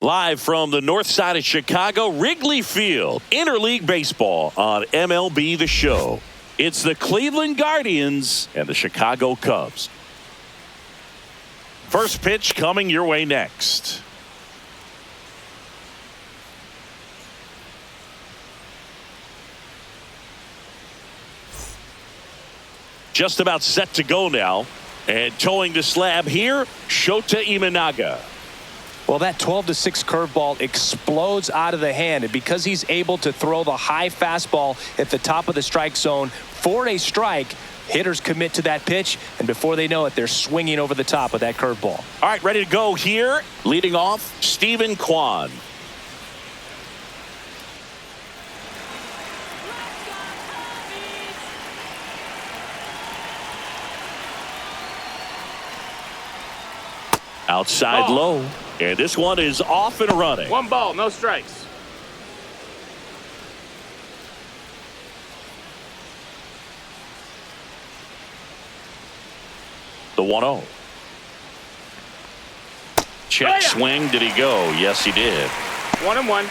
Live from the north side of Chicago, Wrigley Field, interleague baseball on MLB The Show. It's the Cleveland Guardians and the Chicago Cubs. First pitch coming your way next. Just about set to go now. And towing the slab here, Shota Imanaga. Well, that 12-6 curveball explodes out of the hand, and because he's able to throw the high fastball at the top of the strike zone for a strike, hitters commit to that pitch, and before they know it, they're swinging over the top of that curveball. All right, ready to go here. Leading off, Stephen Kwan. Outside low. And this one is off and running. 1 ball, no strikes. The 1-0. Check swing. Did he go? Yes, he did. 1-1.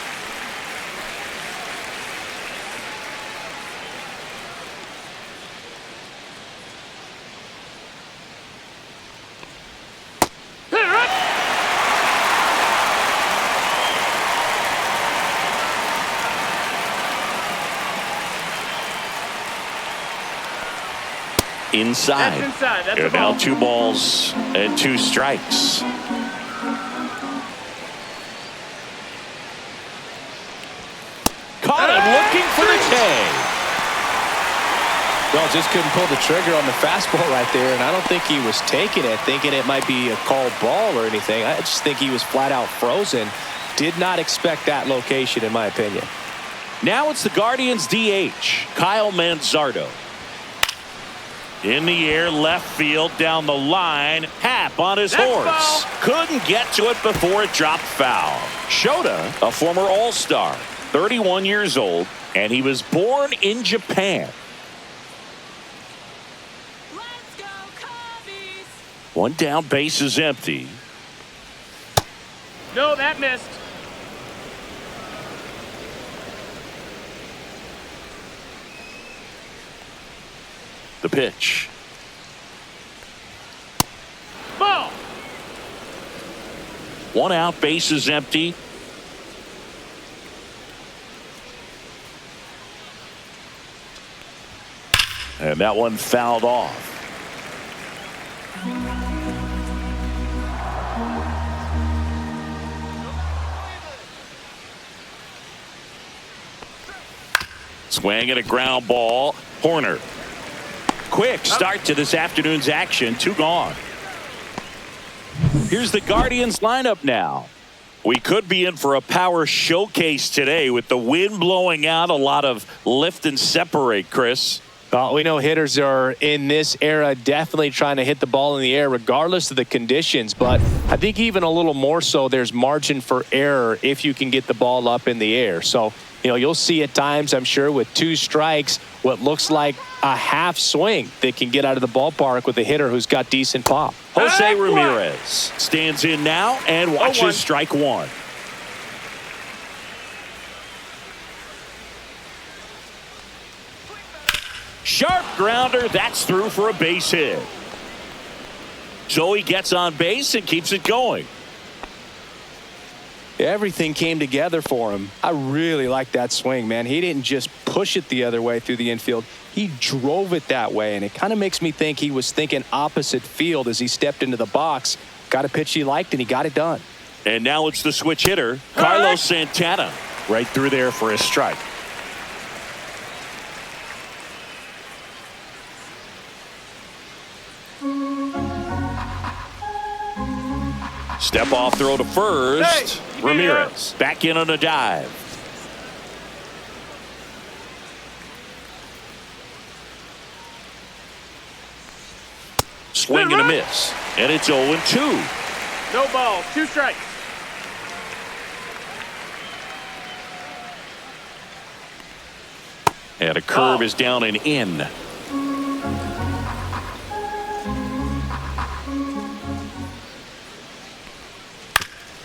Inside. That's inside. That's and now 2 balls and 2 strikes. Caught him looking for the K. Well, just couldn't pull the trigger on the fastball right there, and I don't think he was taking it, thinking it might be a called ball or anything. I just think he was flat out frozen. Did not expect that location, in my opinion. Now it's the Guardians DH, Kyle Manzardo. In the air, left field, down the line. Happ on his horse. Couldn't get to it before it dropped foul. Shota, a former All-Star, 31 years old, and he was born in Japan. Let's go, Cubbies! One down, base is empty. No, that missed. The pitch. Ball. 1 out, base is empty. And that one fouled off. Swing and a ground ball. Horner. Quick start to this afternoon's action. 2 gone. Here's the Guardians lineup now. We could be in for a power showcase today with the wind blowing out. A lot of lift and separate, Chris. Well, we know hitters are in this era definitely trying to hit the ball in the air regardless of the conditions, but I think even a little more so there's margin for error if you can get the ball up in the air. So, you'll see at times, I'm sure, with 2 strikes, what looks like a half swing that can get out of the ballpark with a hitter who's got decent pop. Jose Ramirez stands in now and watches strike 1. Sharp grounder. That's through for a base hit. So he gets on base and keeps it going. Everything came together for him. I really like that swing, man. He didn't just push it the other way through the infield. He drove it that way, and it kind of makes me think he was thinking opposite field as he stepped into the box. Got a pitch he liked, and he got it done. And now it's the switch hitter, Carlos Santana, right through there for a strike. Step off throw to first. Hey, Ramirez back in on a dive. Swing and a miss. And it's 0-2. No ball, 2 strikes. And a curve is down and in.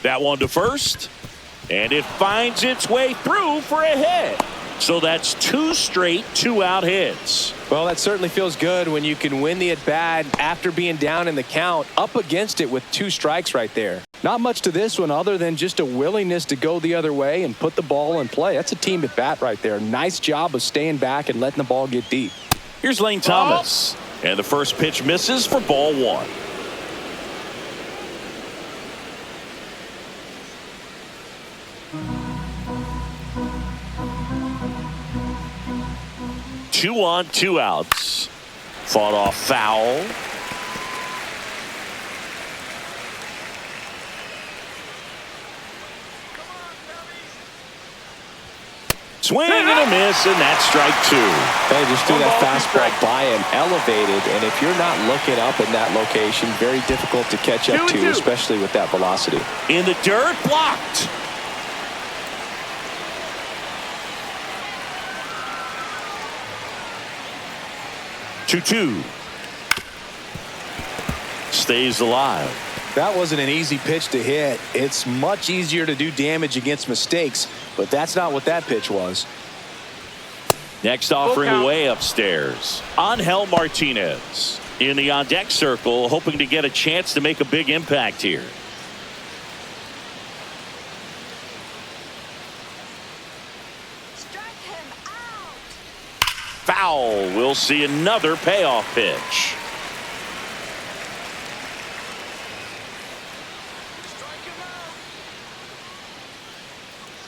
That one to first. And it finds its way through for a hit. So that's 2 straight 2-out hits. Well, that certainly feels good when you can win the at-bat after being down in the count, up against it with 2 strikes right there. Not much to this one other than just a willingness to go the other way and put the ball in play. That's a team at bat right there. Nice job of staying back and letting the ball get deep. Here's Lane Thomas. And the first pitch misses for ball 1. Two on, 2 outs. Fought off foul. Swing and a miss, and that's strike 2. They just threw that fastball by him, elevated, and if you're not looking up in that location, very difficult to catch up to, especially with that velocity. In the dirt, blocked. Two. Stays alive. That wasn't an easy pitch to hit. It's much easier to do damage against mistakes, but that's not what that pitch was. Next offering way upstairs. Angel Martinez in the on-deck circle, hoping to get a chance to make a big impact here. Strike him out. Foul. We'll see another payoff pitch.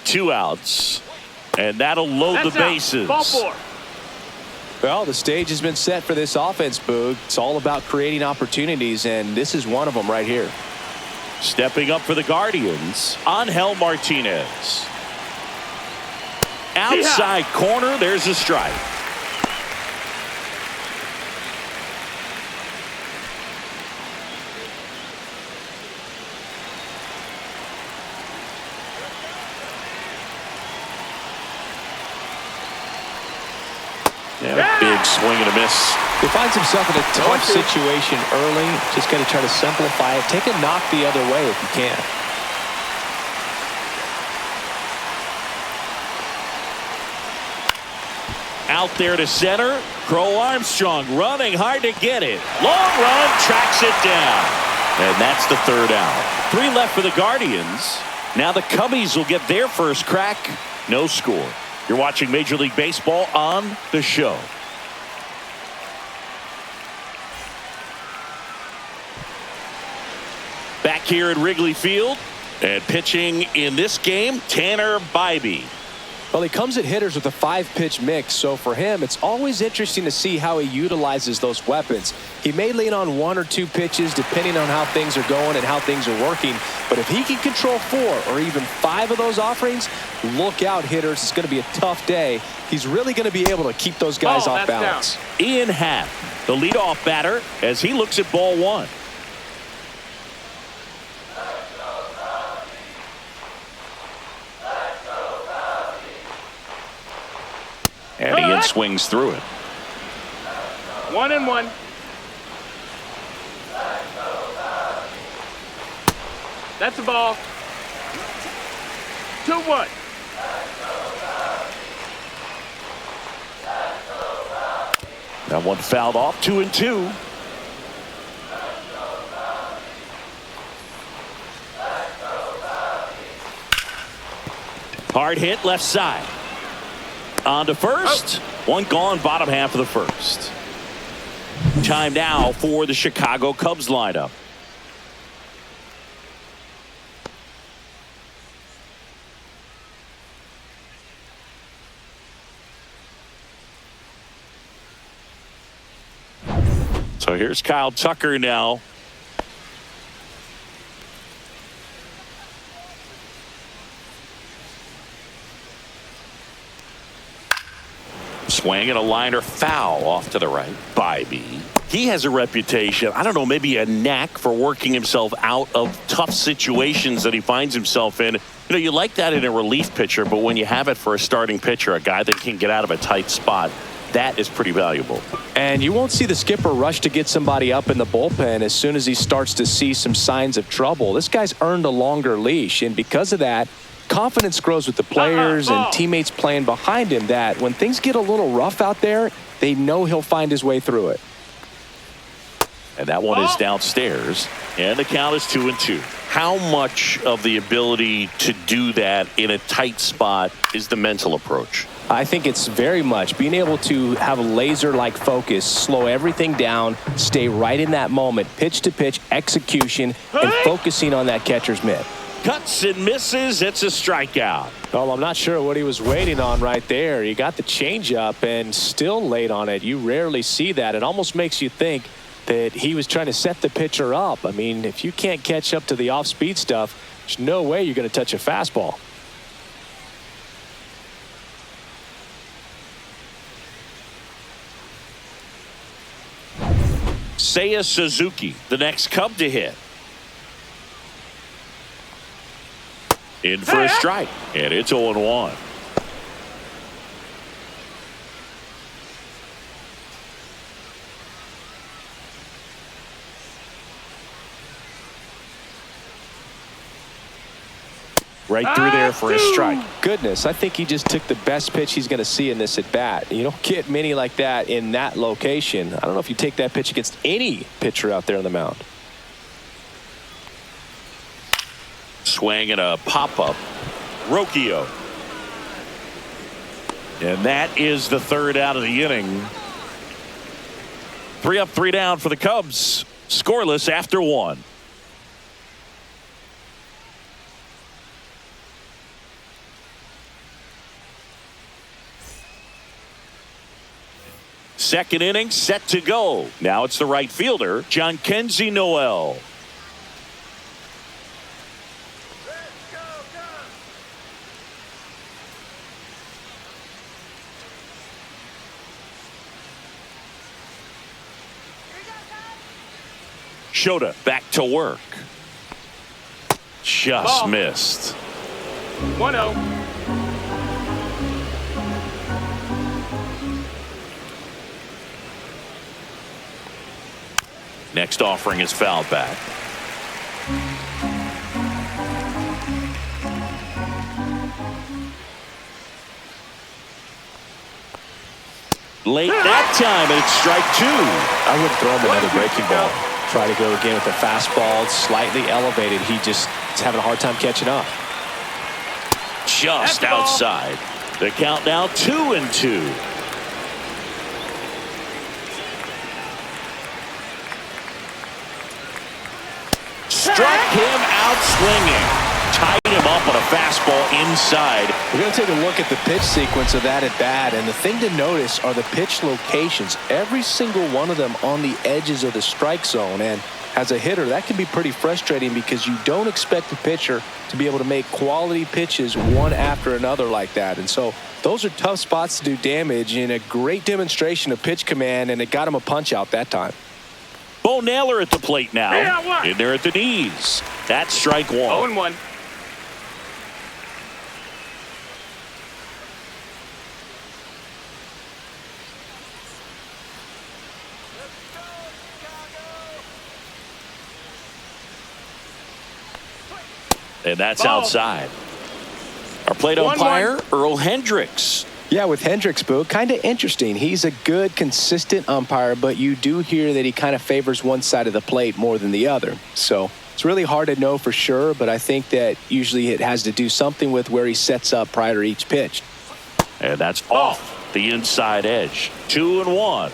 Two outs. And that'll load the bases. Ball 4. Well, the stage has been set for this offense, Boog. It's all about creating opportunities, and this is one of them right here. Stepping up for the Guardians, Angel Martinez. Outside corner, there's a strike. And a big swing and a miss. He finds himself in a tough situation early. Just got to try to simplify it. Take a knock the other way if you can. Out there to center. Crow Armstrong running hard to get it. Long run, tracks it down. And that's the 3rd out. 3 left for the Guardians. Now the Cubbies will get their first crack. No score. You're watching Major League Baseball on The Show. Back here at Wrigley Field and pitching in this game, Tanner Bybee. Well, he comes at hitters with a 5-pitch mix, so for him, it's always interesting to see how he utilizes those weapons. He may lean on 1 or 2 pitches depending on how things are going and how things are working, but if he can control 4 or even 5 of those offerings, look out, hitters. It's going to be a tough day. He's really going to be able to keep those guys off balance. Ian Happ, the leadoff batter, as he looks at ball 1. And Ian swings through it. 1-1. That's a ball. 2-1. That one fouled off. 2-2. Hard hit left side. On to first. One gone, bottom half of the first. Time now for the Chicago Cubs lineup. So here's Kyle Tucker now. Swing and a liner foul off to the right. Bybee. He has a reputation, I don't know, maybe a knack for working himself out of tough situations that he finds himself in. You know, you like that in a relief pitcher, but when you have it for a starting pitcher, a guy that can get out of a tight spot, That is pretty valuable. And you won't see the skipper rush to get somebody up in the bullpen as soon as he starts to see some signs of trouble. This guy's earned a longer leash, and because of that, confidence grows with the players and teammates playing behind him, that when things get a little rough out there, they know he'll find his way through it. And that one is downstairs, and the count is 2-2. How much of the ability to do that in a tight spot is the mental approach? I think it's very much being able to have a laser-like focus, slow everything down, stay right in that moment, pitch-to-pitch execution, and focusing on that catcher's mitt. Cuts and misses. It's a strikeout. Well, I'm not sure what he was waiting on right there. He got the changeup and still late on it. You rarely see that. It almost makes you think that he was trying to set the pitcher up. I mean, if you can't catch up to the off-speed stuff, there's no way you're going to touch a fastball. Seiya Suzuki, the next Cub to hit. In for a strike, and it's 0-1. Right through there for a strike. Goodness, I think he just took the best pitch he's going to see in this at bat. You don't get many like that in that location. I don't know if you take that pitch against any pitcher out there on the mound. Swing and a pop-up. Rocchio. And that is the third out of the inning. 3 up, 3 down for the Cubs. Scoreless after 1. Second inning set to go. Now it's the right fielder, Jhonkensy Noel. Shota back to work. Just missed. 1-0. Next offering is fouled back. Late that time, and it's strike 2. I wouldn't throw him another breaking ball. Try to go again with the fastball. It's slightly elevated. He just is having a hard time catching up. Just outside. The count now 2-2. Struck him out swinging. Tied him up on a fastball inside. We're going to take a look at the pitch sequence of that at bat, and the thing to notice are the pitch locations. Every single one of them on the edges of the strike zone, and as a hitter, that can be pretty frustrating because you don't expect the pitcher to be able to make quality pitches one after another like that. And so those are tough spots to do damage, and a great demonstration of pitch command, and it got him a punch out that time. Bo Naylor at the plate now. In there at the knees. That's strike 1. 0-1. And that's outside. Our plate umpire, Earl Hendricks. Yeah, with Hendricks, Boo, kind of interesting. He's a good, consistent umpire, but you do hear that he kind of favors one side of the plate more than the other. So it's really hard to know for sure, but I think that usually it has to do something with where he sets up prior to each pitch. And that's off the inside edge. 2-1.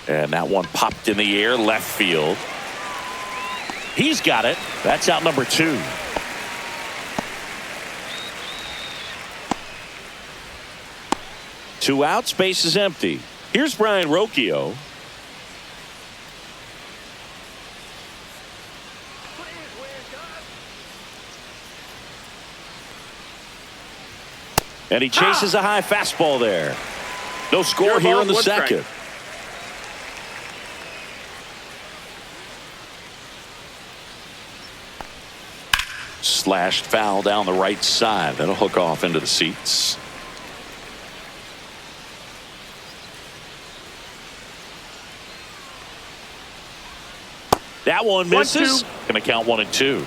And that one popped in the air, left field. He's got it. That's out number 2. Two outs, base is empty. Here's Brian Rocchio. And he chases a high fastball there. No score Your here ball, in the one strike. second. Slashed foul down the right side. That'll hook off into the seats. That one misses. Going to count 1-2.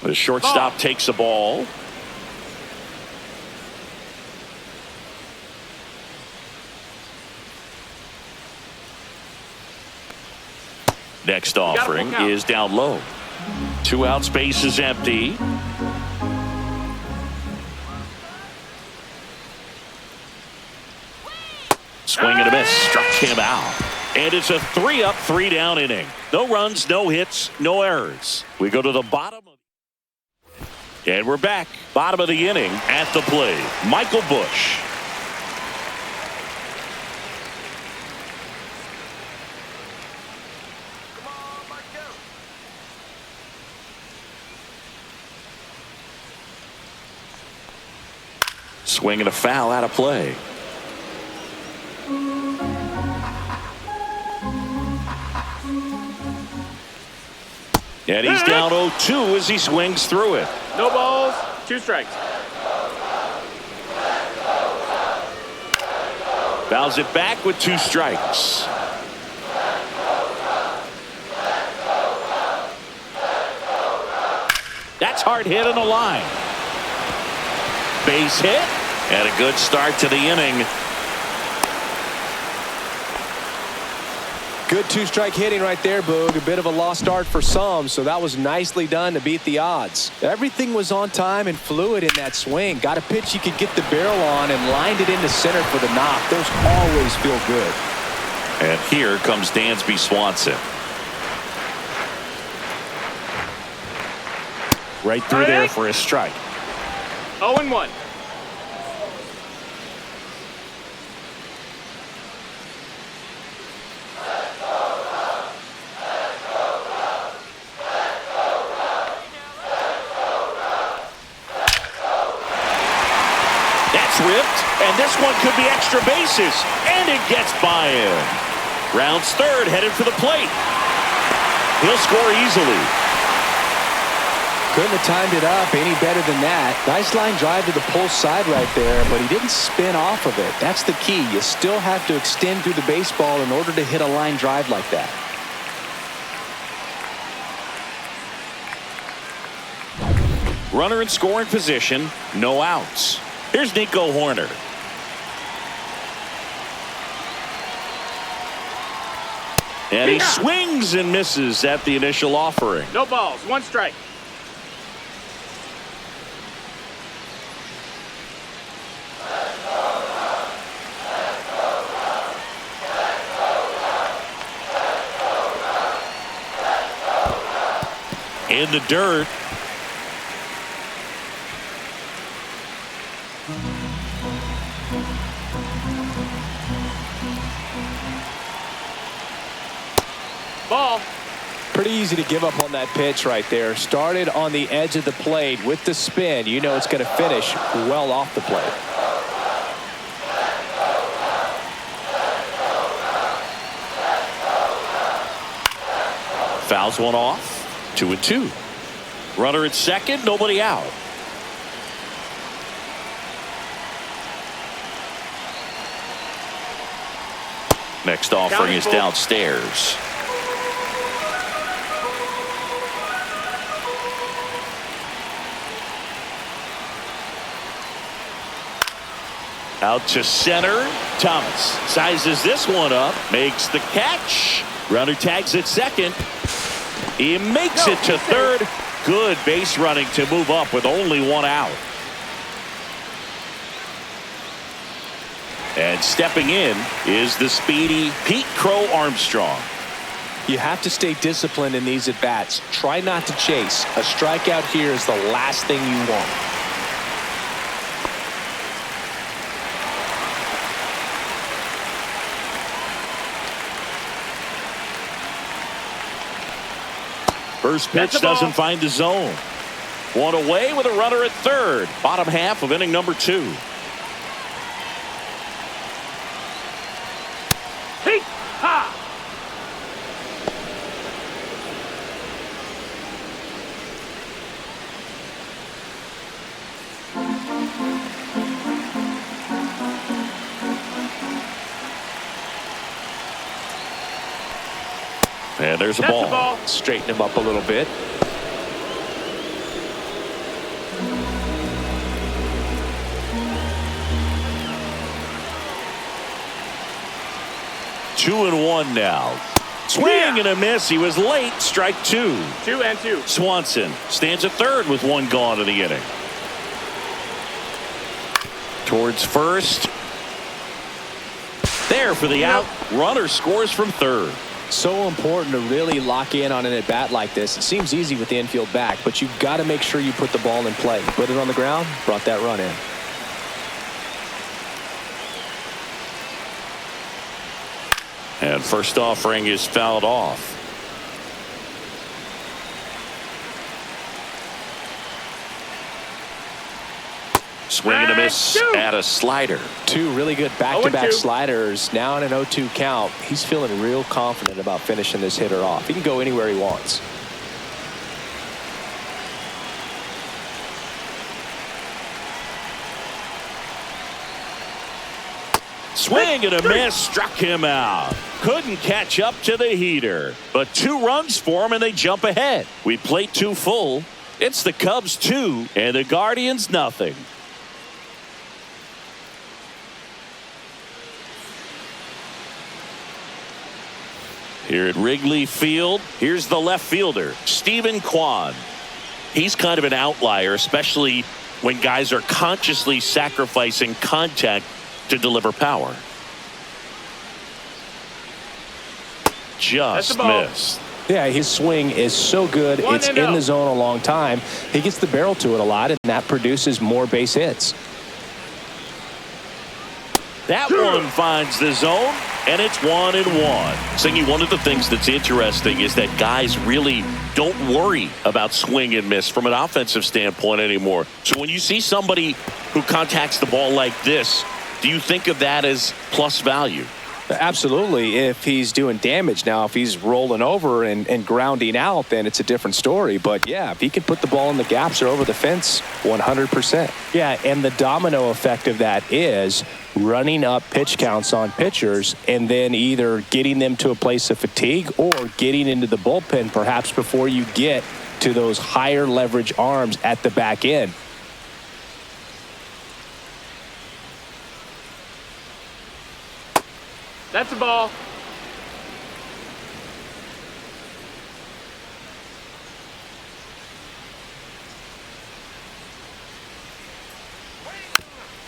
The shortstop takes the ball. Next offering is down low. 2 outs, base is empty. Swing and a miss, struck him out. And it's a 3-up, 3-down inning. No runs, no hits, no errors. We go to the bottom. And we're back. Bottom of the inning at the plate. Michael Busch. Swing and a foul out of play. And he's down 0-2 as he swings through it. No balls, 2 strikes. Fouls it back with 2 strikes. That's hard hit on the line. Base hit and a good start to the inning. Good 2-strike hitting right there, Boog. A bit of a lost start for some, so that was nicely done to beat the odds. Everything was on time and fluid in that swing. Got a pitch you could get the barrel on and lined it into center for the knock. Those always feel good. And here comes Dansby Swanson. Right through there for a strike. 0-1. Ripped, and this one could be extra bases, and it gets by him. Rounds third, headed for the plate. He'll score easily. Couldn't have timed it up any better than that. Nice line drive to the pull side right there, but he didn't spin off of it. That's the key. You still have to extend through the baseball in order to hit a line drive like that. Runner in scoring position, no outs. Here's Nico Horner. And he swings and misses at the initial offering. No balls, 1 strike. In the dirt. Ball. Pretty easy to give up on that pitch right there. Started on the edge of the plate with the spin. You know it's going to finish well off the plate. Fouls one off. 2-2. Runner at second, nobody out. Next offering is downstairs. Out to center. Thomas sizes this one up, makes the catch. Runner tags at second. He makes it to third. Good base running to move up with only 1 out. And stepping in is the speedy Pete Crow Armstrong. You have to stay disciplined in these at-bats. Try not to chase. A strikeout here is the last thing you want. First pitch That's the ball. doesn't find the zone. One away with a runner at third. Bottom half of inning number 2. Hey, ha! And there's a That's ball. the ball. Straighten him up a little bit. Two and one now. Swing Yeah. and a miss. He was late. Strike 2. 2 and 2. Swanson stands at third with one gone in the inning. Towards first. There for the out. Runner scores from third. So important to really lock in on an at-bat like this. It seems easy with the infield back, but you've got to make sure you put the ball in play. Put it on the ground, brought that run in. And first offering is fouled off. Swing and a miss at a slider. 2 really good back-to-back 0-2. sliders. Now in an 0-2 count. He's feeling real confident about finishing this hitter off. He can go anywhere he wants. Swing and a miss, struck him out. Couldn't catch up to the heater. But 2 runs for him and they jump ahead. We plate 2 full. It's the Cubs 2 and the Guardians nothing. Here at Wrigley Field, here's the left fielder, Stephen Kwan. He's kind of an outlier, especially when guys are consciously sacrificing contact to deliver power. Just missed. Yeah, his swing is so good. It's in the zone a long time. He gets the barrel to it a lot, and that produces more base hits. That one finds the zone, and it's 1-1. Singy, one of the things that's interesting is that guys really don't worry about swing and miss from an offensive standpoint anymore. So when you see somebody who contacts the ball like this, do you think of that as plus value? Absolutely, if he's doing damage. Now, if he's rolling over and grounding out, then it's a different story. But, yeah, if he can put the ball in the gaps or over the fence, 100%. Yeah, and the domino effect of that is running up pitch counts on pitchers and then either getting them to a place of fatigue or getting into the bullpen perhaps before you get to those higher leverage arms at the back end. That's the ball.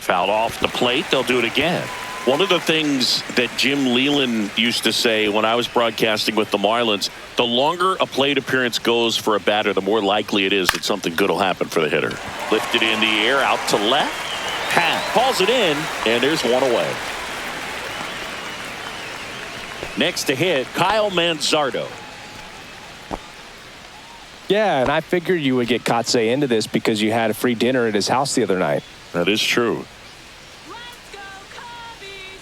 Fouled off the plate. They'll do it again. One of the things that Jim Leland used to say when I was broadcasting with the Marlins, the longer a plate appearance goes for a batter, the more likely it is that something good will happen for the hitter. Lifted in the air, out to left. Calls it in, and there's one away. Next to hit, Kyle Manzardo. Yeah, and I figured you would get Kotsay into this because you had a free dinner at his house the other night. That is true. Let's go, Cubbies!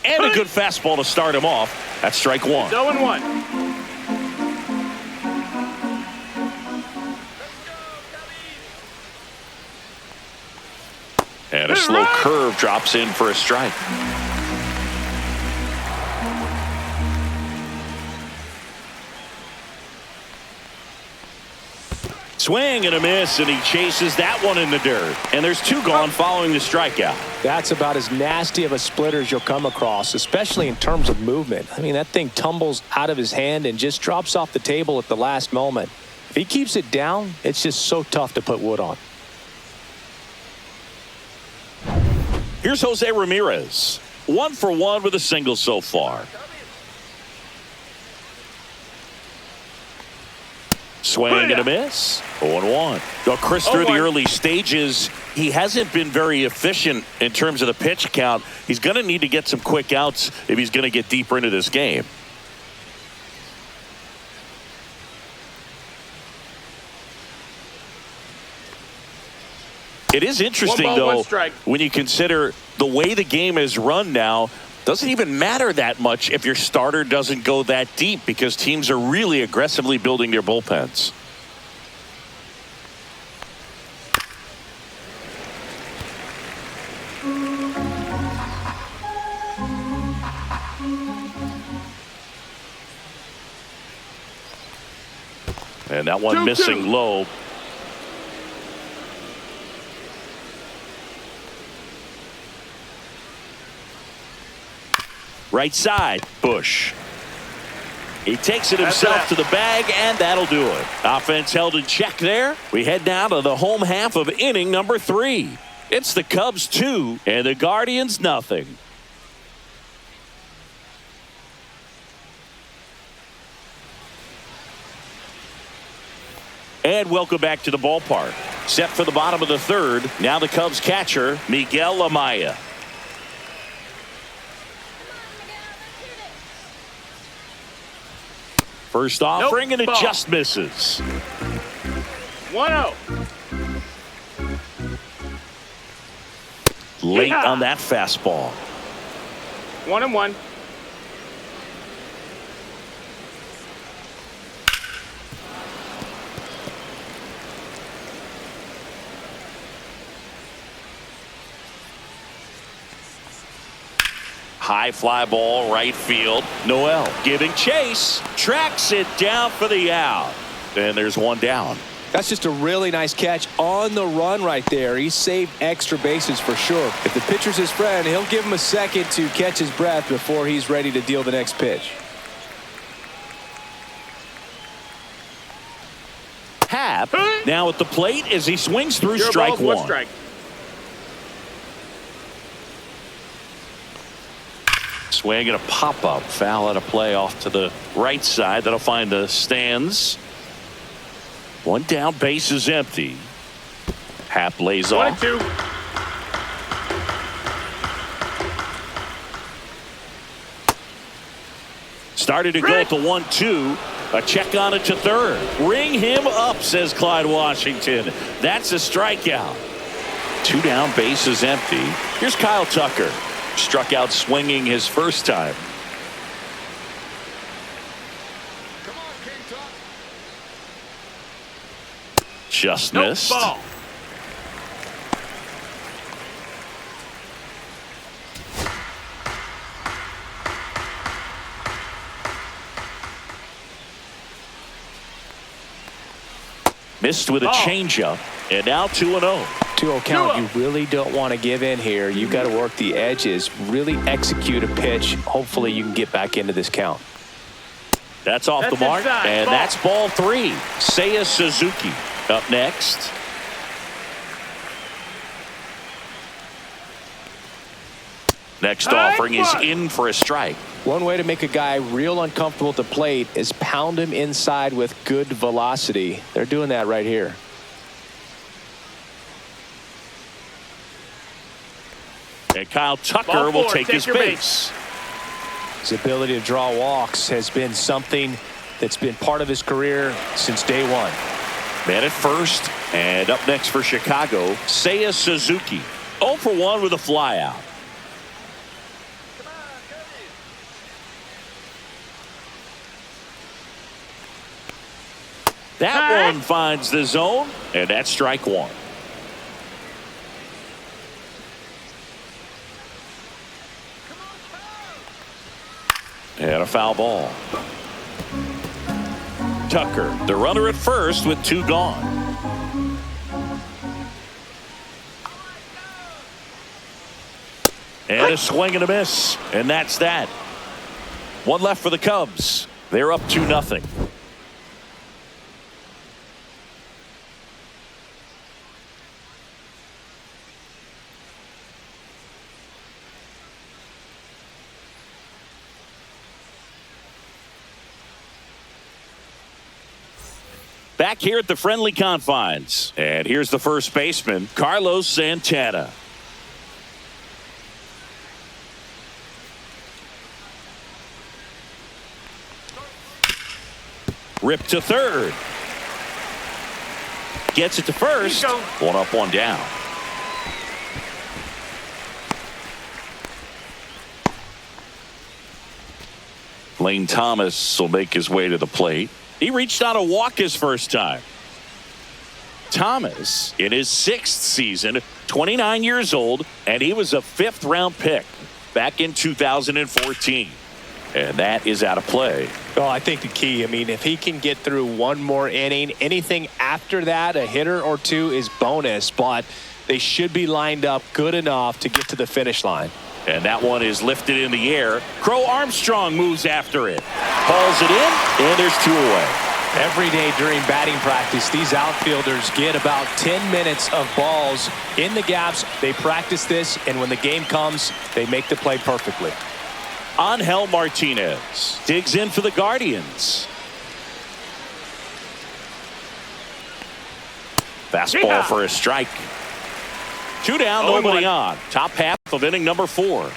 And a good fastball to start him off. That's strike 1. 0-1. And a slow curve drops in for a strike. Swing and a miss, and he chases that one in the dirt. And there's 2 gone following the strikeout. That's about as nasty of a splitter as you'll come across, especially in terms of movement. I mean, that thing tumbles out of his hand and just drops off the table at the last moment. If he keeps it down, it's just so tough to put wood on. Here's Jose Ramirez. 1 for 1 with a single so Swing and a miss. 0-1. Well, Chris, through the early stages, he hasn't been very efficient in terms of the pitch count. He's going to need to get some quick outs if he's going to get deeper into this game. It is interesting, though, when you consider the way the game is run now. Doesn't even matter that much if your starter doesn't go that deep because teams are really aggressively building their bullpens. And that one missing low. Right side, Bush. He takes it himself to the bag, and that'll do it. Offense held in check there. We head down to the home half of inning number 3. It's the Cubs 2 and the Guardians nothing. And welcome back to the ballpark. Set for the bottom of the 3rd. Now the Cubs catcher, Miguel Amaya. First offering, and it just misses. 1-0. Late on that fastball. 1-1. High fly ball, right field. Noel giving chase. Tracks it down for the out. And there's one down. That's just a really nice catch on the run right there. He saved extra bases for sure. If the pitcher's his friend, he'll give him a second to catch his breath before he's ready to deal the next pitch. Happ now at the plate as he swings through strike one. Strike. Swing and a pop-up. Foul out of play off to the right side. That'll find the stands. One down, base is empty. Happ lays off. 1-2. Started to go at the 1-2. A check on it to 3rd. Ring him up, says Clyde Washington. That's a strikeout. 2 down, base is empty. Here's Kyle Tucker. Struck out swinging his first time. Just missed. Ball. Missed with a changeup. And now 2-0. 2-0 count. You really don't want to give in here. You've got to work the edges, really execute a pitch. Hopefully you can get back into this count. That's off the mark, and that's ball 3. Seiya Suzuki up next. Next offering is in for a strike. One way to make a guy real uncomfortable at the plate is pound him inside with good velocity. They're doing that right here. And Kyle Tucker will take his base. His ability to draw walks has been something that's been part of his career since day one. Man at first, and up next for Chicago, Seiya Suzuki. 0 for 1 with a flyout. That one finds the zone, and that's strike 1. And a foul ball. Tucker, the runner at first with 2 gone. And a swing and a miss. And that's that. 1 left for the Cubs. They're up 2-0. Back here at the friendly confines. And here's the first baseman, Carlos Santana. Rip to third. Gets it to first. One up, one down. Lane Thomas will make his way to the plate. He reached on a walk his first time. Thomas, in his 6th season, 29 years old, and he was a 5th-round pick back in 2014. And that is out of play. Well, I think the key, if he can get through one more inning, anything after that, a hitter or two is bonus, but they should be lined up good enough to get to the finish line. And that one is lifted in the air. Crow Armstrong moves after it. Hauls it in, and there's 2 away. Every day during batting practice, these outfielders get about 10 minutes of balls in the gaps. They practice this, and when the game comes, they make the play perfectly. Angel Martinez digs in for the Guardians. Fastball for a strike. 2 down, nobody on. Top half of inning number 4.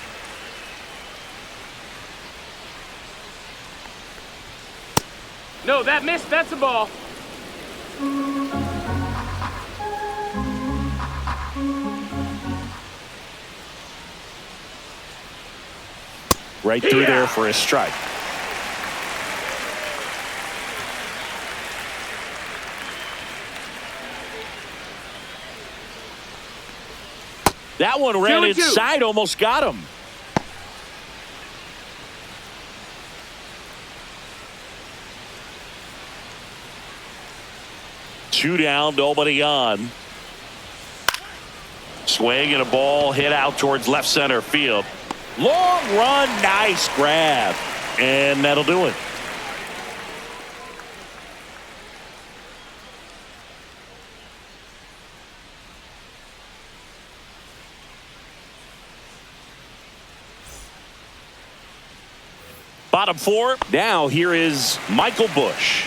No, that missed. That's a ball. Right through there for a strike. That one ran inside, almost got him. Two down, nobody on. Swing and a ball hit out towards left center field. Long run, nice grab, and that'll do it. Bottom 4. Now here is Michael Busch.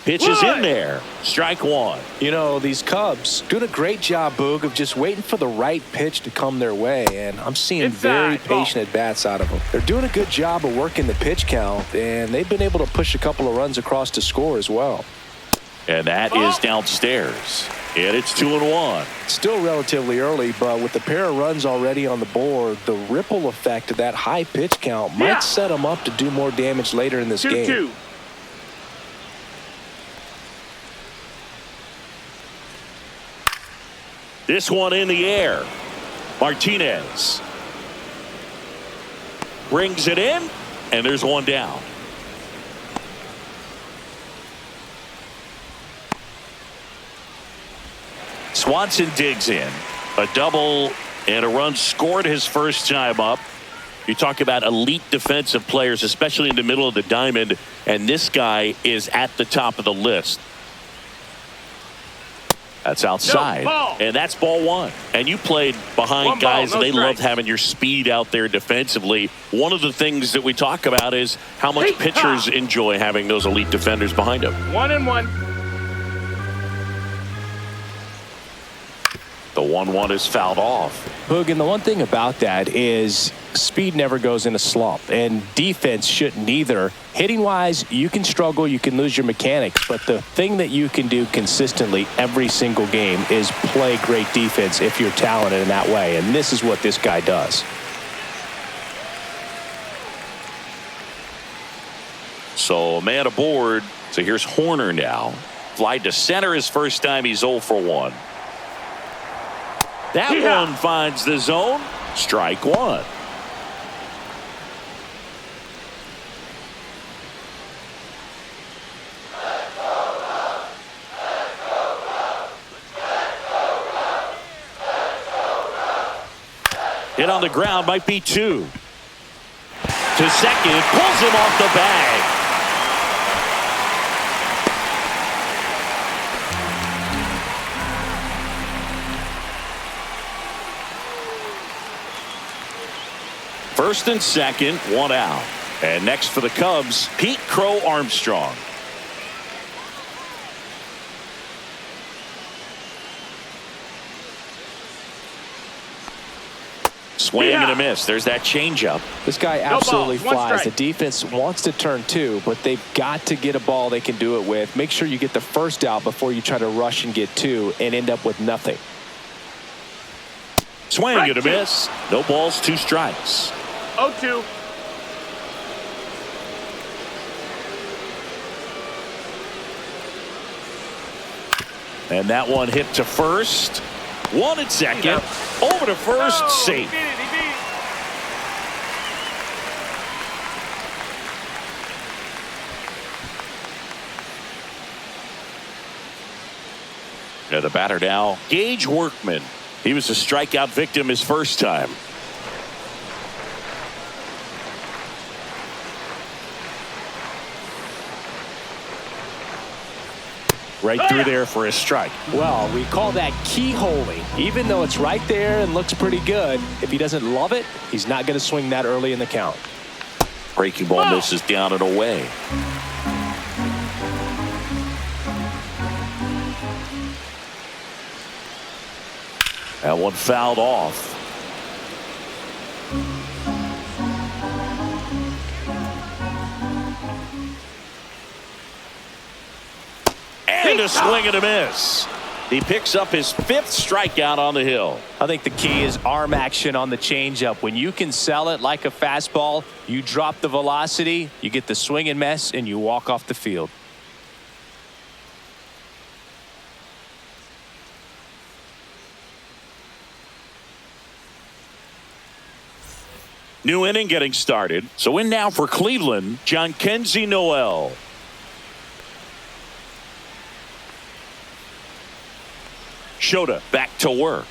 Pitch is in there. Strike 1. These Cubs doing a great job, Boog, of just waiting for the right pitch to come their way, and I'm seeing very patient at-bats out of them. They're doing a good job of working the pitch count, and they've been able to push a couple of runs across to score as well. And that is downstairs. And it's 2-1. Still relatively early, but with the pair of runs already on the board, the ripple effect of that high pitch count might set them up to do more damage later in this game. 2-2. This one in the air. Martinez brings it in, and there's one down. Swanson digs in. A double and a run scored his first time up. You talk about elite defensive players, especially in the middle of the diamond, and this guy is at the top of the list. That's outside, and that's ball 1. And you played behind guys, and they loved having your speed out there defensively. One of the things that we talk about is how much pitchers enjoy having those elite defenders behind them. 1-1. The 1-1 is fouled off. Boog, and the one thing about that is speed never goes in a slump, and defense shouldn't either. Hitting-wise, you can struggle, you can lose your mechanics, but the thing that you can do consistently every single game is play great defense if you're talented in that way, and this is what this guy does. So a man aboard. So here's Horner now. Fly to center his first time. He's 0 for 1. That one finds the zone. Strike 1. Hit on the ground, might be 2. To second, pulls him off the bag. First and second, one out. And next for the Cubs, Pete Crow Armstrong. Swing and a miss. There's that changeup. This guy absolutely No ball. One flies. strike. The defense wants to turn two, but they've got to get a ball they can do it with. Make sure you get the first out before you try to rush and get two and end up with nothing. Swing and a miss. No balls, two strikes. 0-2. And that one hit to first. One at second. Over to first. Safe. He beat it. The batter now, Gage Workman. He was a strikeout victim his first time. Right through there for a strike. Well, we call that keyholing. Even though it's right there and looks pretty good, if he doesn't love it, he's not going to swing that early in the count. Breaking ball misses down and away. That one fouled off. And a swing and a miss. He picks up his fifth strikeout on the hill. I think the key is arm action on the changeup. When you can sell it like a fastball, you drop the velocity, you get the swing and miss, and you walk off the field. New inning getting started. So in now for Cleveland, Jhonkensy Noel. Shota back to work.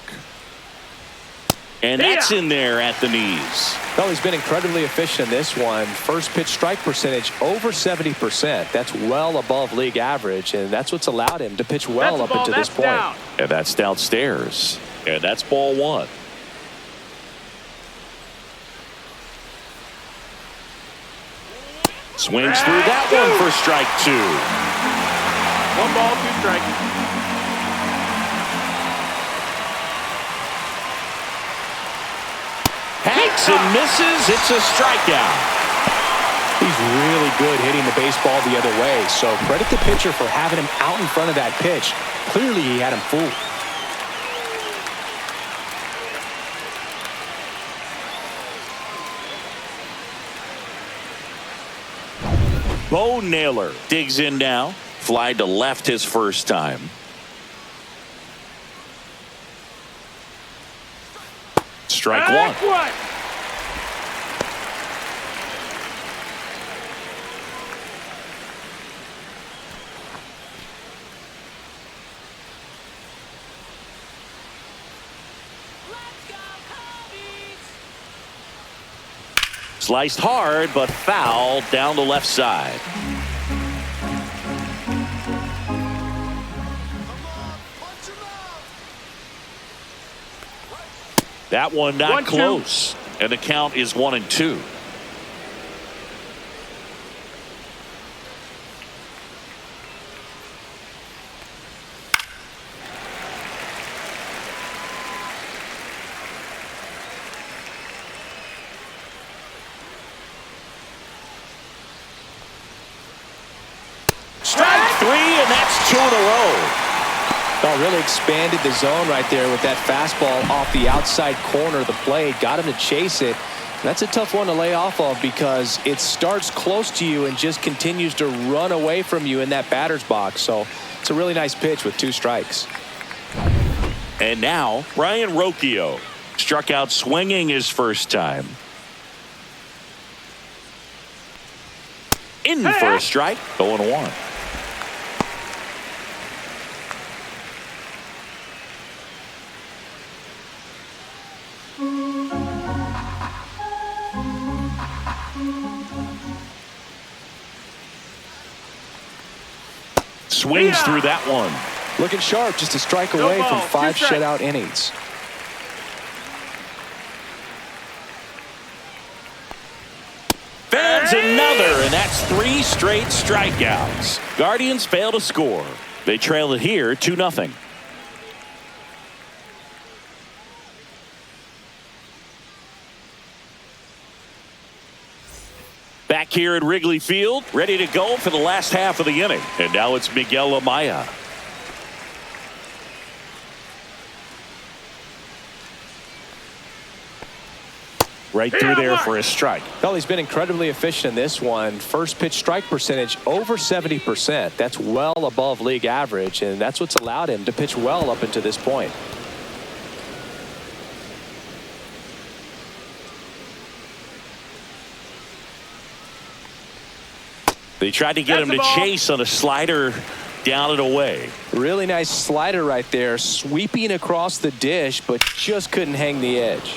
And that's in there at the knees. Well, he's been incredibly efficient in this one. First pitch strike percentage over 70%. That's well above league average, and that's what's allowed him to pitch well up until this point. Down. And that's downstairs. And that's ball one. Swings through that one for strike two. 1 ball, 2 strikes. Hacks and misses. It's a strikeout. He's really good hitting the baseball the other way, so credit the pitcher for having him out in front of that pitch. Clearly, he had him fooled. Bo Naylor digs in now. Fly to left his first time. Strike one. Let's go, Cubbies! Sliced hard, but foul down the left side. That one not 1-2. close. And the count is 1-2. Strike three, and that's 2 in a row. Oh, really expanded the zone right there with that fastball off the outside corner of the plate. Got him to chase it. That's a tough one to lay off of because it starts close to you and just continues to run away from you in that batter's box. So it's a really nice pitch with 2 strikes. And now, Ryan Rocchio struck out swinging his first time. In for a strike, 0-1. Swings through that one. Looking sharp, just a strike No away ball, from 5 2 strikes. shutout innings. another, and that's 3 straight strikeouts. Guardians fail to score. They trail it here 2-0. Back here at Wrigley Field, ready to go for the last half of the inning. And now it's Miguel Amaya. Right through there for a strike. Well, he's been incredibly efficient in this one. First pitch strike percentage over 70%. That's well above league average, and that's what's allowed him to pitch well up until this point. They tried to get him to chase on a slider down and away. Really nice slider right there, sweeping across the dish, but just couldn't hang the edge.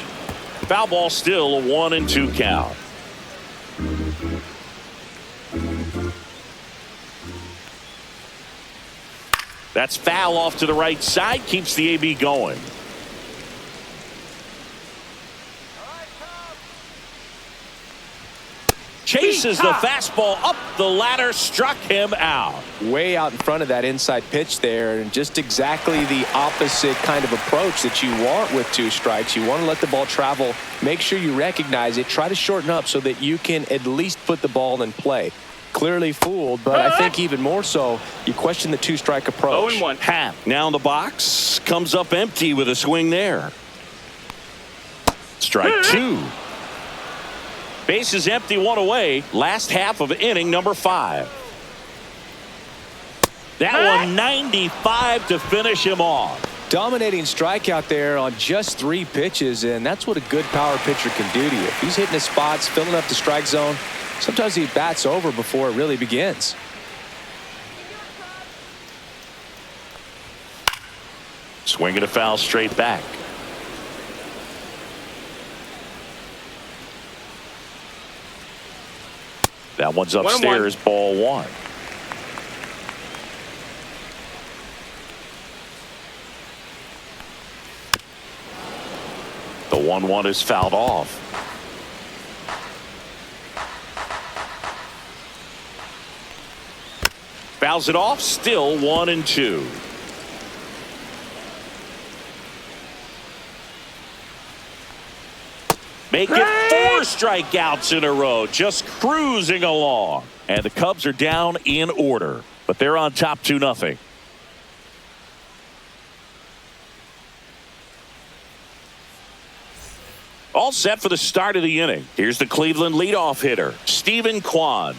Foul ball, still a 1-2 count. That's foul off to the right side, keeps the AB going. Chases the fastball up the ladder, struck him out. Way out in front of that inside pitch there, and just exactly the opposite kind of approach that you want with 2 strikes. You want to let the ball travel, make sure you recognize it, try to shorten up so that you can at least put the ball in play. Clearly fooled, but I think even more so, you question the 2-strike approach. 0-1. Hap now in the box, comes up empty with a swing there. Strike 2. Base is empty, 1 away. Last half of inning number 5. That one 95 to finish him off. Dominating strikeout there on just 3 pitches, and that's what a good power pitcher can do to you. If he's hitting his spots, filling up the strike zone, sometimes he bats over before it really begins. Swinging a foul straight back. That one's upstairs, 1-1. Ball 1. The 1-1 is fouled off. Fouls it off, still 1-2. Make it 4 strikeouts in a row, just cruising along. And the Cubs are down in order, but they're on top 2-0. All set for the start of the inning. Here's the Cleveland leadoff hitter, Stephen Kwan.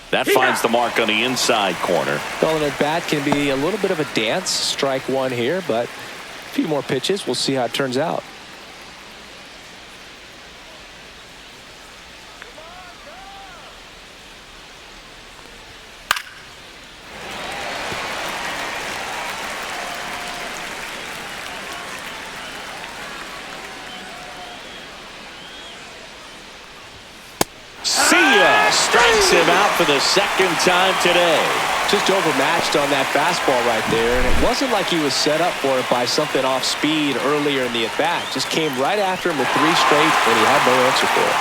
That finds the mark on the inside corner. Well, an at bat can be a little bit of a dance. Strike 1 here, but a few more pitches. We'll see how it turns out. Strikes him out for the 2nd time today. Just overmatched on that fastball right there, and it wasn't like he was set up for it by something off speed earlier in the at bat. Just came right after him with 3 straight, and he had no answer for it.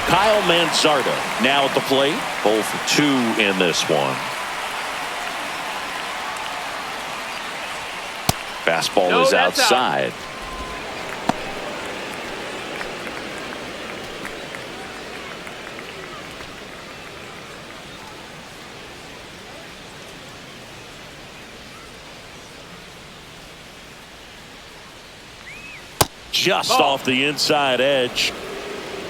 Kyle Manzardo now at the plate. 0 for 2 in this one. Fastball is outside. Just off the inside edge.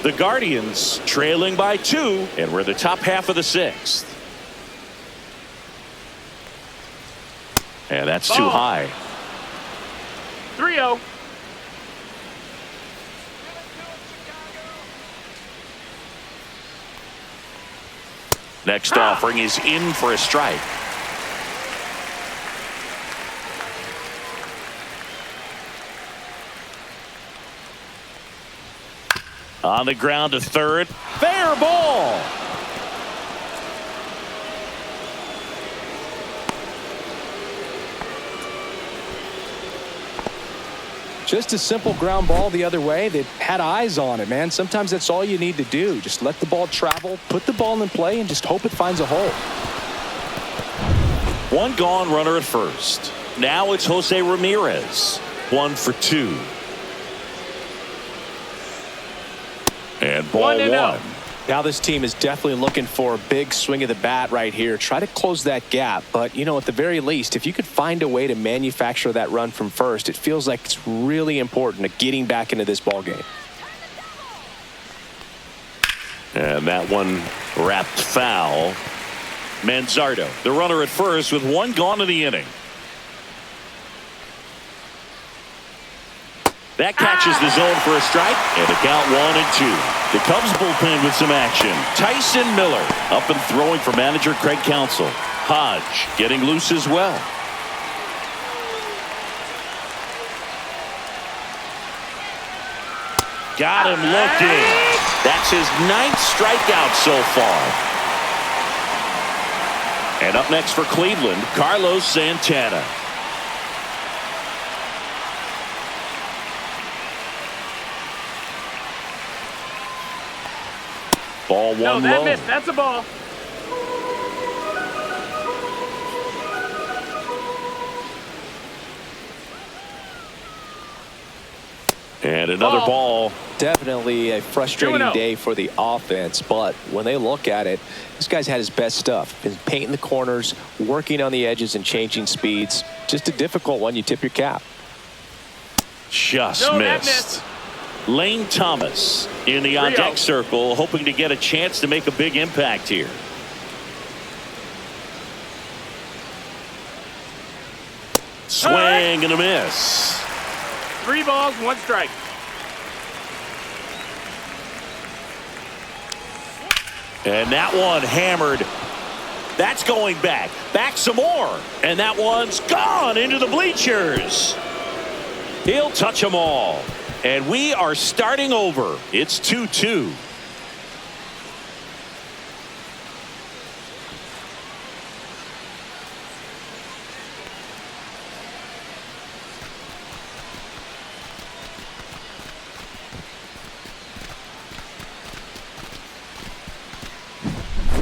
The Guardians trailing by 2, and we're the top half of the 6th. And that's too high. 3-0. Next offering is in for a strike. On the ground to third. Fair ball. Just a simple ground ball the other way. They had eyes on it, man. Sometimes that's all you need to do. Just let the ball travel, put the ball in play, and just hope it finds a hole. One gone, runner at first. Now it's Jose Ramirez. 1 for 2. And ball 1. Now this team is definitely looking for a big swing of the bat right here. Try to close that gap. But, you know, at the very least, if you could find a way to manufacture that run from first, it feels like it's really important to getting back into this ball game. And that one wrapped foul. Manzardo, the runner at first with 1 gone in the inning. That catches the zone for a strike, and the count 1-2. The Cubs bullpen with some action. Tyson Miller up and throwing for manager Craig Counsell. Hodge getting loose as well. Got him looking. That's his 9th strikeout so far. And up next for Cleveland, Carlos Santana. Ball 1 No, that low. missed. That's a ball. And another ball. Definitely a frustrating 2-0. day for the offense, but when they look at it, this guy's had his best stuff. Been painting the corners, working on the edges, and changing speeds. Just a difficult one. You tip your cap. Just No, that missed. Lane Thomas in the on-deck circle, hoping to get a chance to make a big impact here. Swing and a miss. 3 balls, 1 strike. And that one hammered. That's going back. Back some more. And that one's gone into the bleachers. He'll touch them all. And we are starting over. It's 2-2.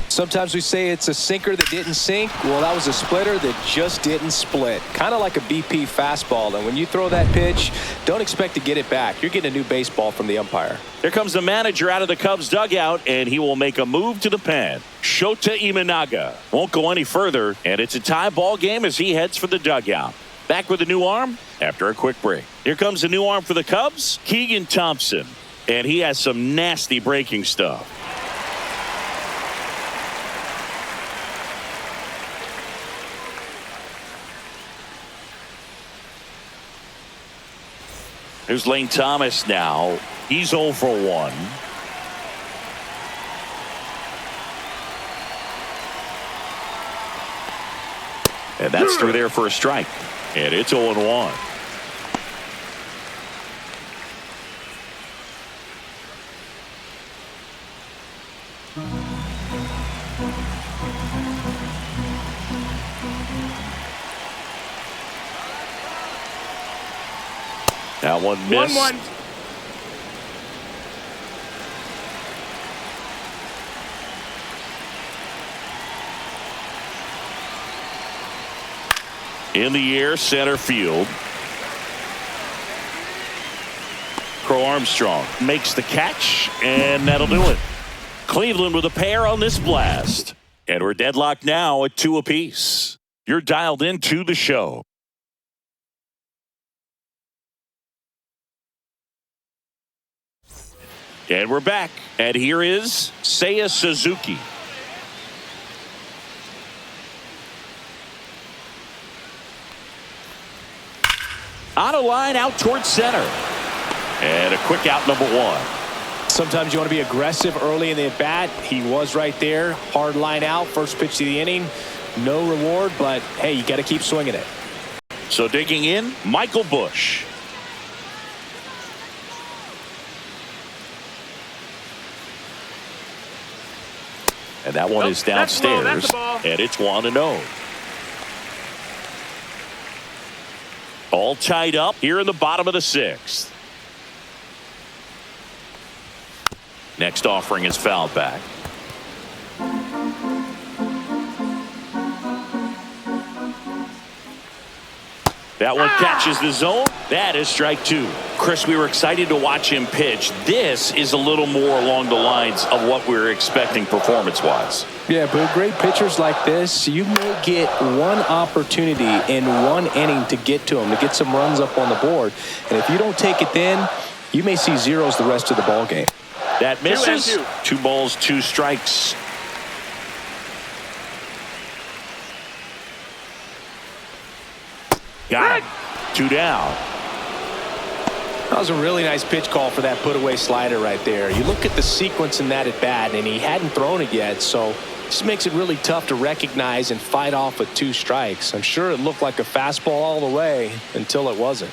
Sometimes we say it's a sinker that didn't sink. Well, that was a splitter that just didn't split. Kind of like a BP fastball. And when you throw that pitch, don't expect to get it back. You're getting a new baseball from the umpire. Here comes the manager out of the Cubs dugout, and he will make a move to the pen. Shota Imanaga won't go any further, and it's a tie ball game as he heads for the dugout. Back with a new arm after a quick break. Here comes a new arm for the Cubs, Keegan Thompson, and he has some nasty breaking stuff. Here's Lane Thomas now. He's 0 for 1. And that's through there for a strike. And it's 0-1. That one missed. 1-1. In the air, center field. Crow Armstrong makes the catch, and that'll do it. Cleveland with a pair on this blast. And we're deadlocked now at 2 apiece. You're dialed into the show. And we're back. And here is Seiya Suzuki. On a line out towards center. And a quick out, number 1. Sometimes you want to be aggressive early in the at-bat. He was right there. Hard line out. First pitch to the inning. No reward, but, hey, you got to keep swinging it. So digging in, Michael Busch. And that one is downstairs. That's the ball. And it's 1-0. All tied up here in the bottom of the 6th. Next offering is fouled back. That one catches the zone. That is strike 2. Chris, we were excited to watch him pitch. This is a little more along the lines of what we were expecting performance-wise. Yeah, but great pitchers like this, you may get one opportunity in one inning to get to them, to get some runs up on the board. And if you don't take it then, you may see zeros the rest of the ball game. That misses. 2 balls, 2 strikes. Got him. 2 down. That was a really nice pitch call for that put-away slider right there. You look at the sequence in that at bat, and he hadn't thrown it yet, so this makes it really tough to recognize and fight off with 2 strikes. I'm sure it looked like a fastball all the way until it wasn't.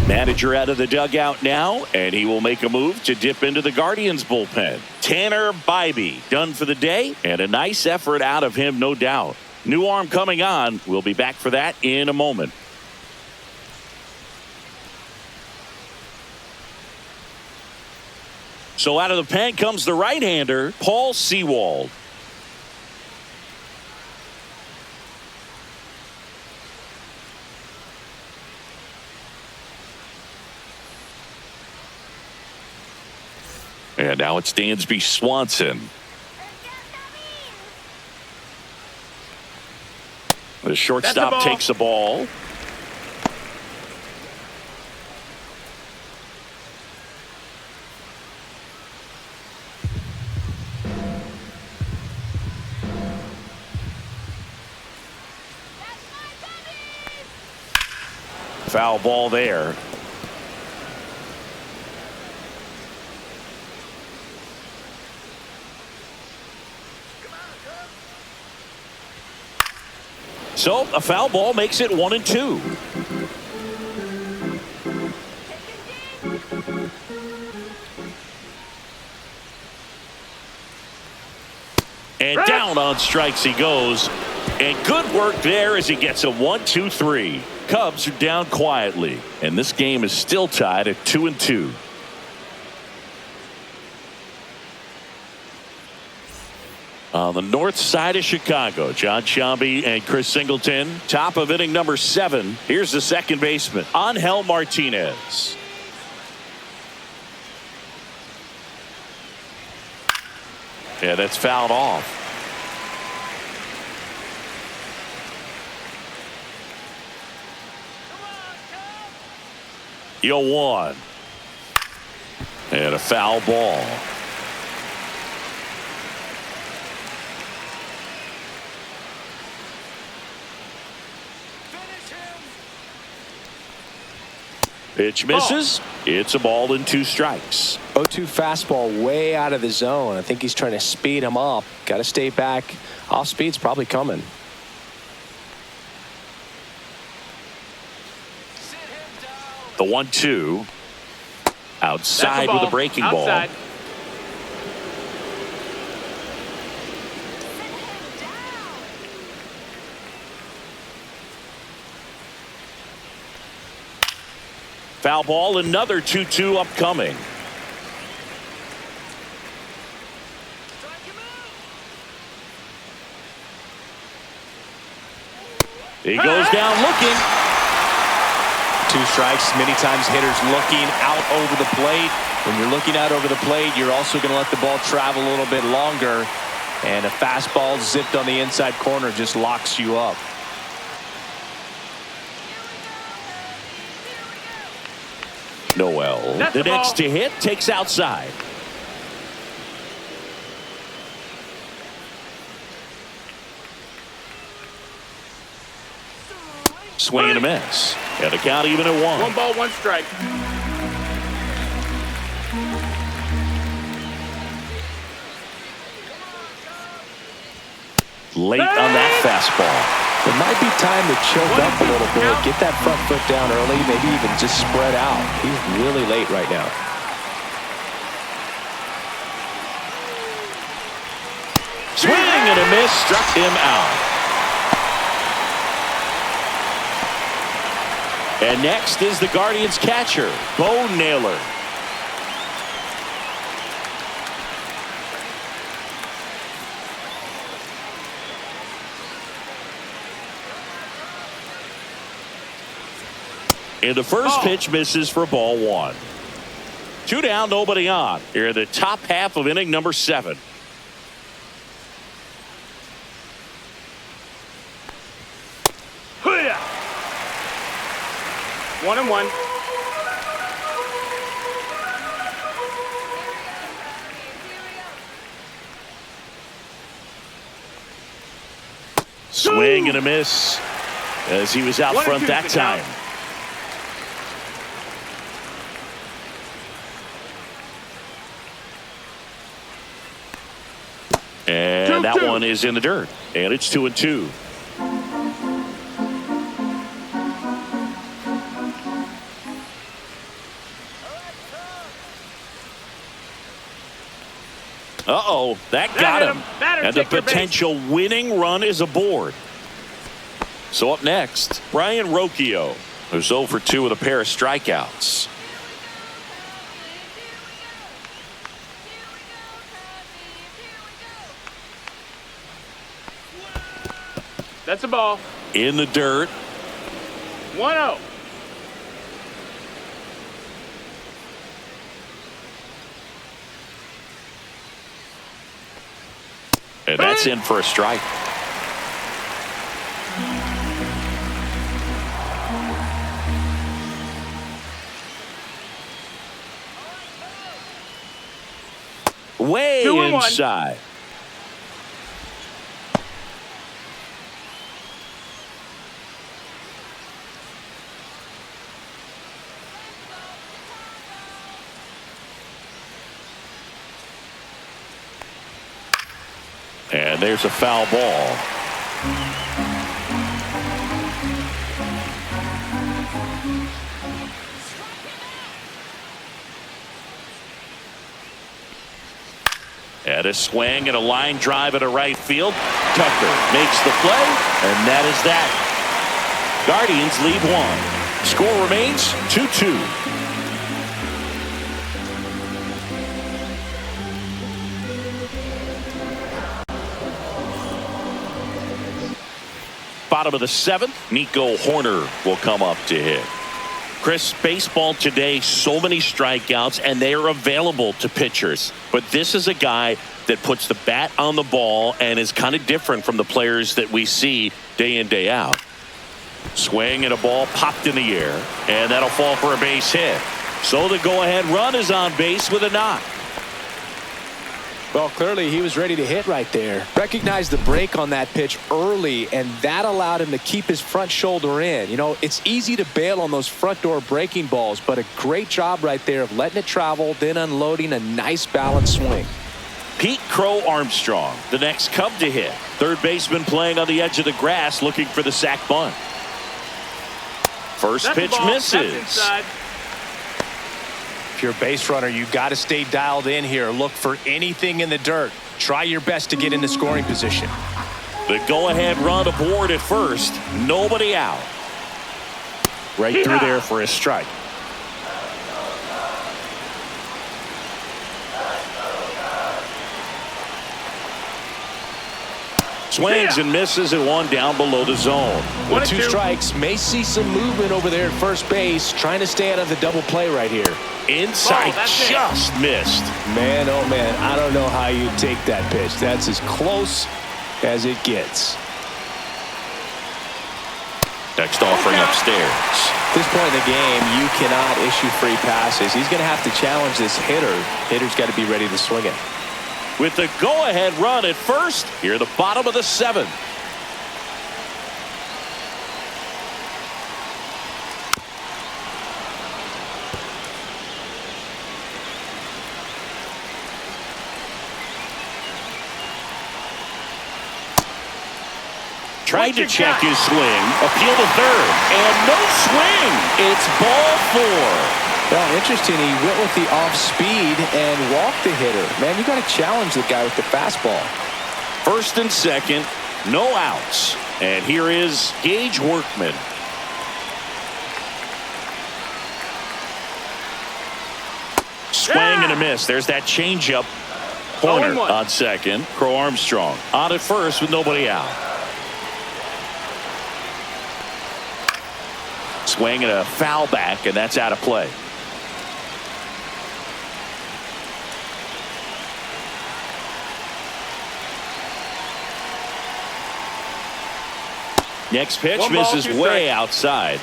Manager out of the dugout now, and he will make a move to dip into the Guardians bullpen. Tanner Bybee done for the day, and a nice effort out of him, no doubt. New arm coming on. We'll be back for that in a moment. So out of the pen comes the right-hander, Paul Sewald. And now it's Dansby Swanson. The shortstop takes the ball. Foul ball there. So a foul ball makes it 1-2. And down on strikes he goes. And good work there as he gets a 1-2-3. Cubs are down quietly, and this game is still tied at 2-2. On the north side of Chicago, John Sciambi and Chris Singleton. Top of inning number 7. Here's the second baseman, Angel Martinez. Yeah, that's fouled off. Yo, 1. And a foul ball. Pitch misses. It's a ball and 2 strikes. 0-2 fastball way out of the zone. I think he's trying to speed him up. Got to stay back. Off speed's probably coming. The 1-2. Outside with a breaking Outside. ball. Foul ball, another 2-2 upcoming. He goes down looking. 2 strikes. Many times hitters looking out over the plate. When you're looking out over the plate, you're also going to let the ball travel a little bit longer. And a fastball zipped on the inside corner just locks you up. Noel, the next to hit, takes outside. Swing and a miss. And a count even at 1. 1 ball, 1 strike. Late on that fastball. It might be time to choke up a little bit. Get that front foot down early. Maybe even just spread out. He's really late right now. Swing and a miss. Struck him out. And next is the Guardians catcher, Bo Naylor. And the first pitch misses for ball one. 2 down, nobody on. Here in the top half of inning number 7. Hoo-yah! 1-1. Swing and a miss as he was out front that time. And that one is in the dirt. And it's 2-2. Uh-oh, that got him. And the potential winning run is aboard. So up next, Brian Rocchio, who's 0 for 2 with a pair of strikeouts. That's a ball. In the dirt. 1-0. And that's in for a strike. Way 2-1. inside. And there's a foul ball. And a swing and a line drive at a right field. Tucker makes the play, and that is that. Guardians lead 1. Score remains 2-2. Bottom of the 7th, Nico Horner will come up to hit. Chris, baseball today, so many strikeouts, and they are available to pitchers. But this is a guy that puts the bat on the ball and is kind of different from the players that we see day in, day out. Swing and a ball popped in the air, and that'll fall for a base hit. So the go-ahead run is on base with a knock. Well, clearly he was ready to hit right there. Recognized the break on that pitch early, and that allowed him to keep his front shoulder in. You know, it's easy to bail on those front door breaking balls, but a great job right there of letting it travel, then unloading a nice balanced swing. Pete Crow Armstrong, the next Cub to hit. Third baseman playing on the edge of the grass, looking for the sac bunt. First pitch misses. If you're a base runner, you got to stay dialed in here. Look for anything in the dirt. Try your best to get into scoring position. The go-ahead run aboard at first. Nobody out. Right through there for a strike. Swings and misses and one down below the zone. With 2 strikes, may see some movement over there at first base, trying to stay out of the double play right here. Inside, just missed. Man, oh man, I don't know how you take that pitch. That's as close as it gets. Next offering upstairs. At this point in the game, you cannot issue free passes. He's going to have to challenge this hitter. Hitter's got to be ready to swing it. With the go-ahead run at first, here at the bottom of the 7th. Tried to check his swing, appeal to third, and no swing. It's ball 4. Well, interesting. He went with the off speed and walked the hitter. Man, you got to challenge the guy with the fastball. First and second, no outs. And here is Gage Workman. Swing and a miss. There's that changeup. Corner on second. Crow Armstrong on at first with nobody out. Swing and a foul back, and that's out of play. Next pitch misses way outside.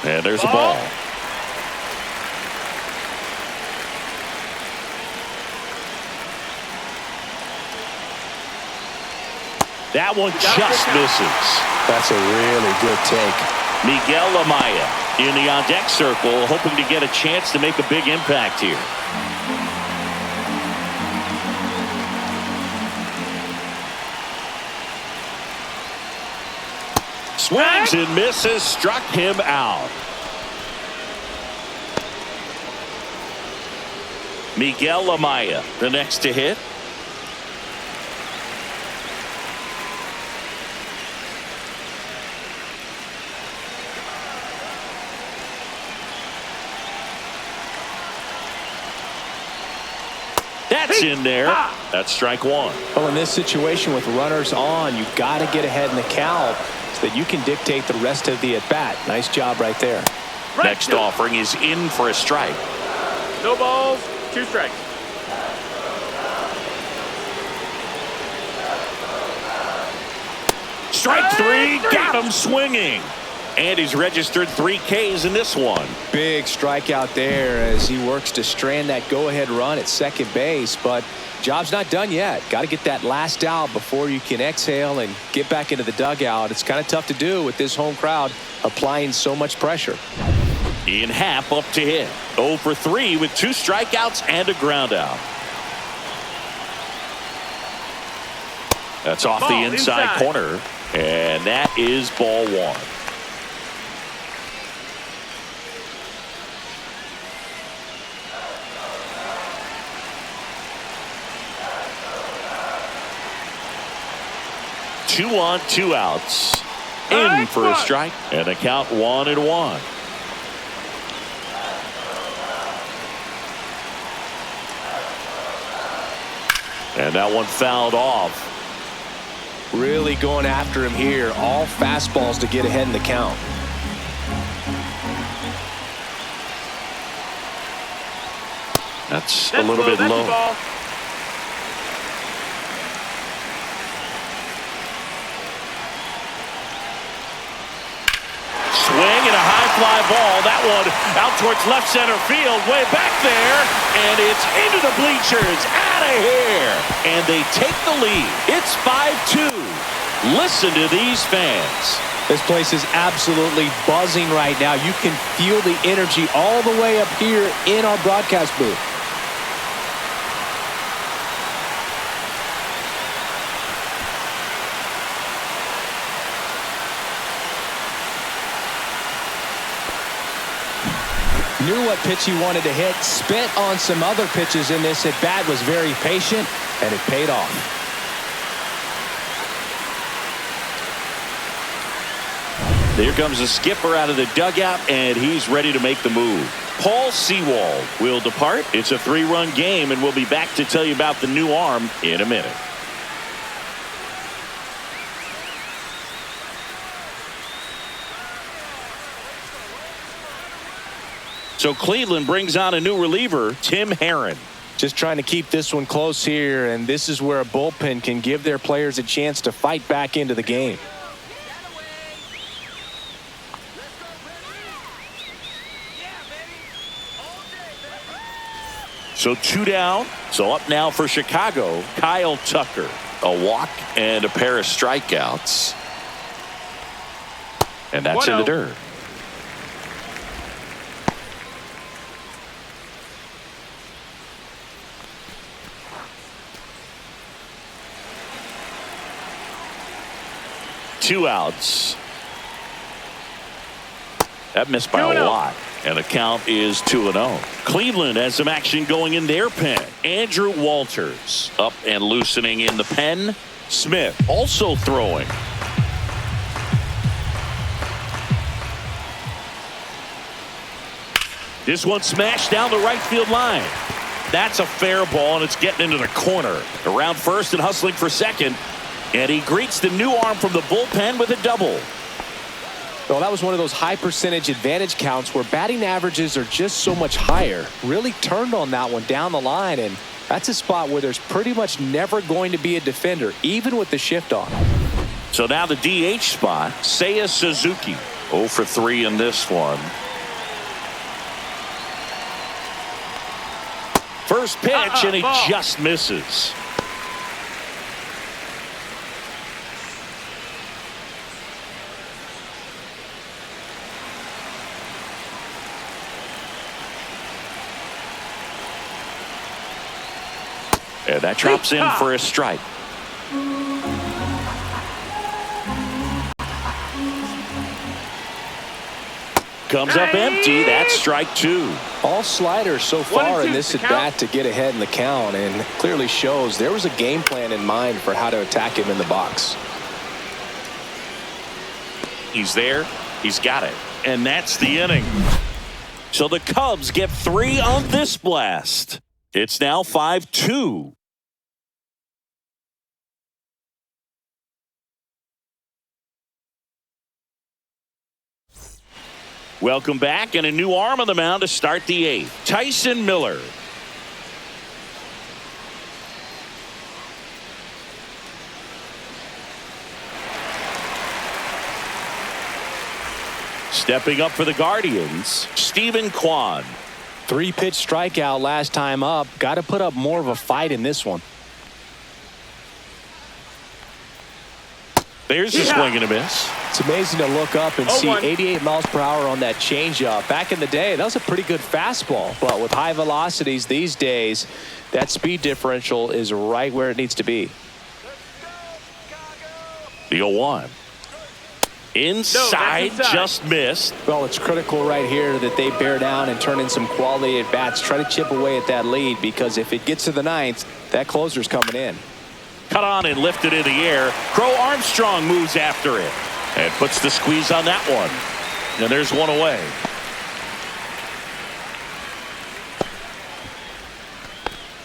And there's a ball. That one just misses. That's a really good take. Miguel Amaya in the on-deck circle, hoping to get a chance to make a big impact here. Swings and misses, struck him out. Miguel Amaya, the next to hit. That's in there. That's strike one. Well, in this situation with runners on, you've got to get ahead in the count so that you can dictate the rest of the at-bat. Nice job right there. Next offering is in for a strike. No balls, 2 strikes. Strike 3, got him swinging. And he's registered 3 Ks in this one. Big strikeout there as he works to strand that go-ahead run at second base, but job's not done yet. Got to get that last out before you can exhale and get back into the dugout. It's kind of tough to do with this home crowd applying so much pressure. Ian Happ up to hit. 0 for 3 with 2 strikeouts and a ground out. That's off the inside corner, and that is ball 1. Two on, 2 outs. In for a strike, and the count 1-1. And that one fouled off. Really going after him here. All fastballs to get ahead in the count. That's a little bit low. Swing and a high fly ball. That one out towards left center field, way back there, and it's into the bleachers, out of here, and they take the lead. It's 5-2. Listen to these fans. This place is absolutely buzzing right now. You can feel the energy all the way up here in our broadcast booth. Knew what pitch he wanted to hit, spent on some other pitches in this at bat, was very patient, and it paid off. Here comes the skipper out of the dugout, and he's ready to make the move. Paul Sewald will depart. It's a 3-run game, and we'll be back to tell you about the new arm in a minute. So Cleveland brings on a new reliever, Tim Herron. Just trying to keep this one close here, and this is where a bullpen can give their players a chance to fight back into the game. So 2 down. So up now for Chicago, Kyle Tucker. A walk and a pair of strikeouts. And that's in the dirt. Two outs. That missed by a lot. And the count is 2-0. Cleveland has some action going in their pen. Andrew Walters up and loosening in the pen. Smith also throwing. This one smashed down the right field line. That's a fair ball, and it's getting into the corner. Around first and hustling for second. And he greets the new arm from the bullpen with a double. Well, that was one of those high percentage advantage counts where batting averages are just so much higher. Really turned on that one down the line, and that's a spot where there's pretty much never going to be a defender, even with the shift on. So now the DH spot, Seiya Suzuki. 0 for 3 in this one. First pitch, and he just misses. And that drops in for a strike. Comes up empty. That's strike 2. All sliders so far in this at bat to get ahead in the count, and clearly shows there was a game plan in mind for how to attack him in the box. He's there. He's got it. And that's the inning. So the Cubs get 3 on this blast. It's now 5-2. Welcome back, and a new arm on the mound to start the 8th. Tyson Miller. Stepping up for the Guardians, Stephen Kwan. 3-pitch strikeout last time up. Got to put up more of a fight in this one. There's a swing and a miss. It's amazing to look up and see 88 miles per hour on that changeup. Back in the day, that was a pretty good fastball. But with high velocities these days, that speed differential is right where it needs to be. The 0-1. Inside, just missed. Well, it's critical right here that they bear down and turn in some quality at bats. Try to chip away at that lead, because if it gets to the 9th, that closer's coming in. Cut on and lifted in the air. Crow Armstrong moves after it and puts the squeeze on that one. And there's one away.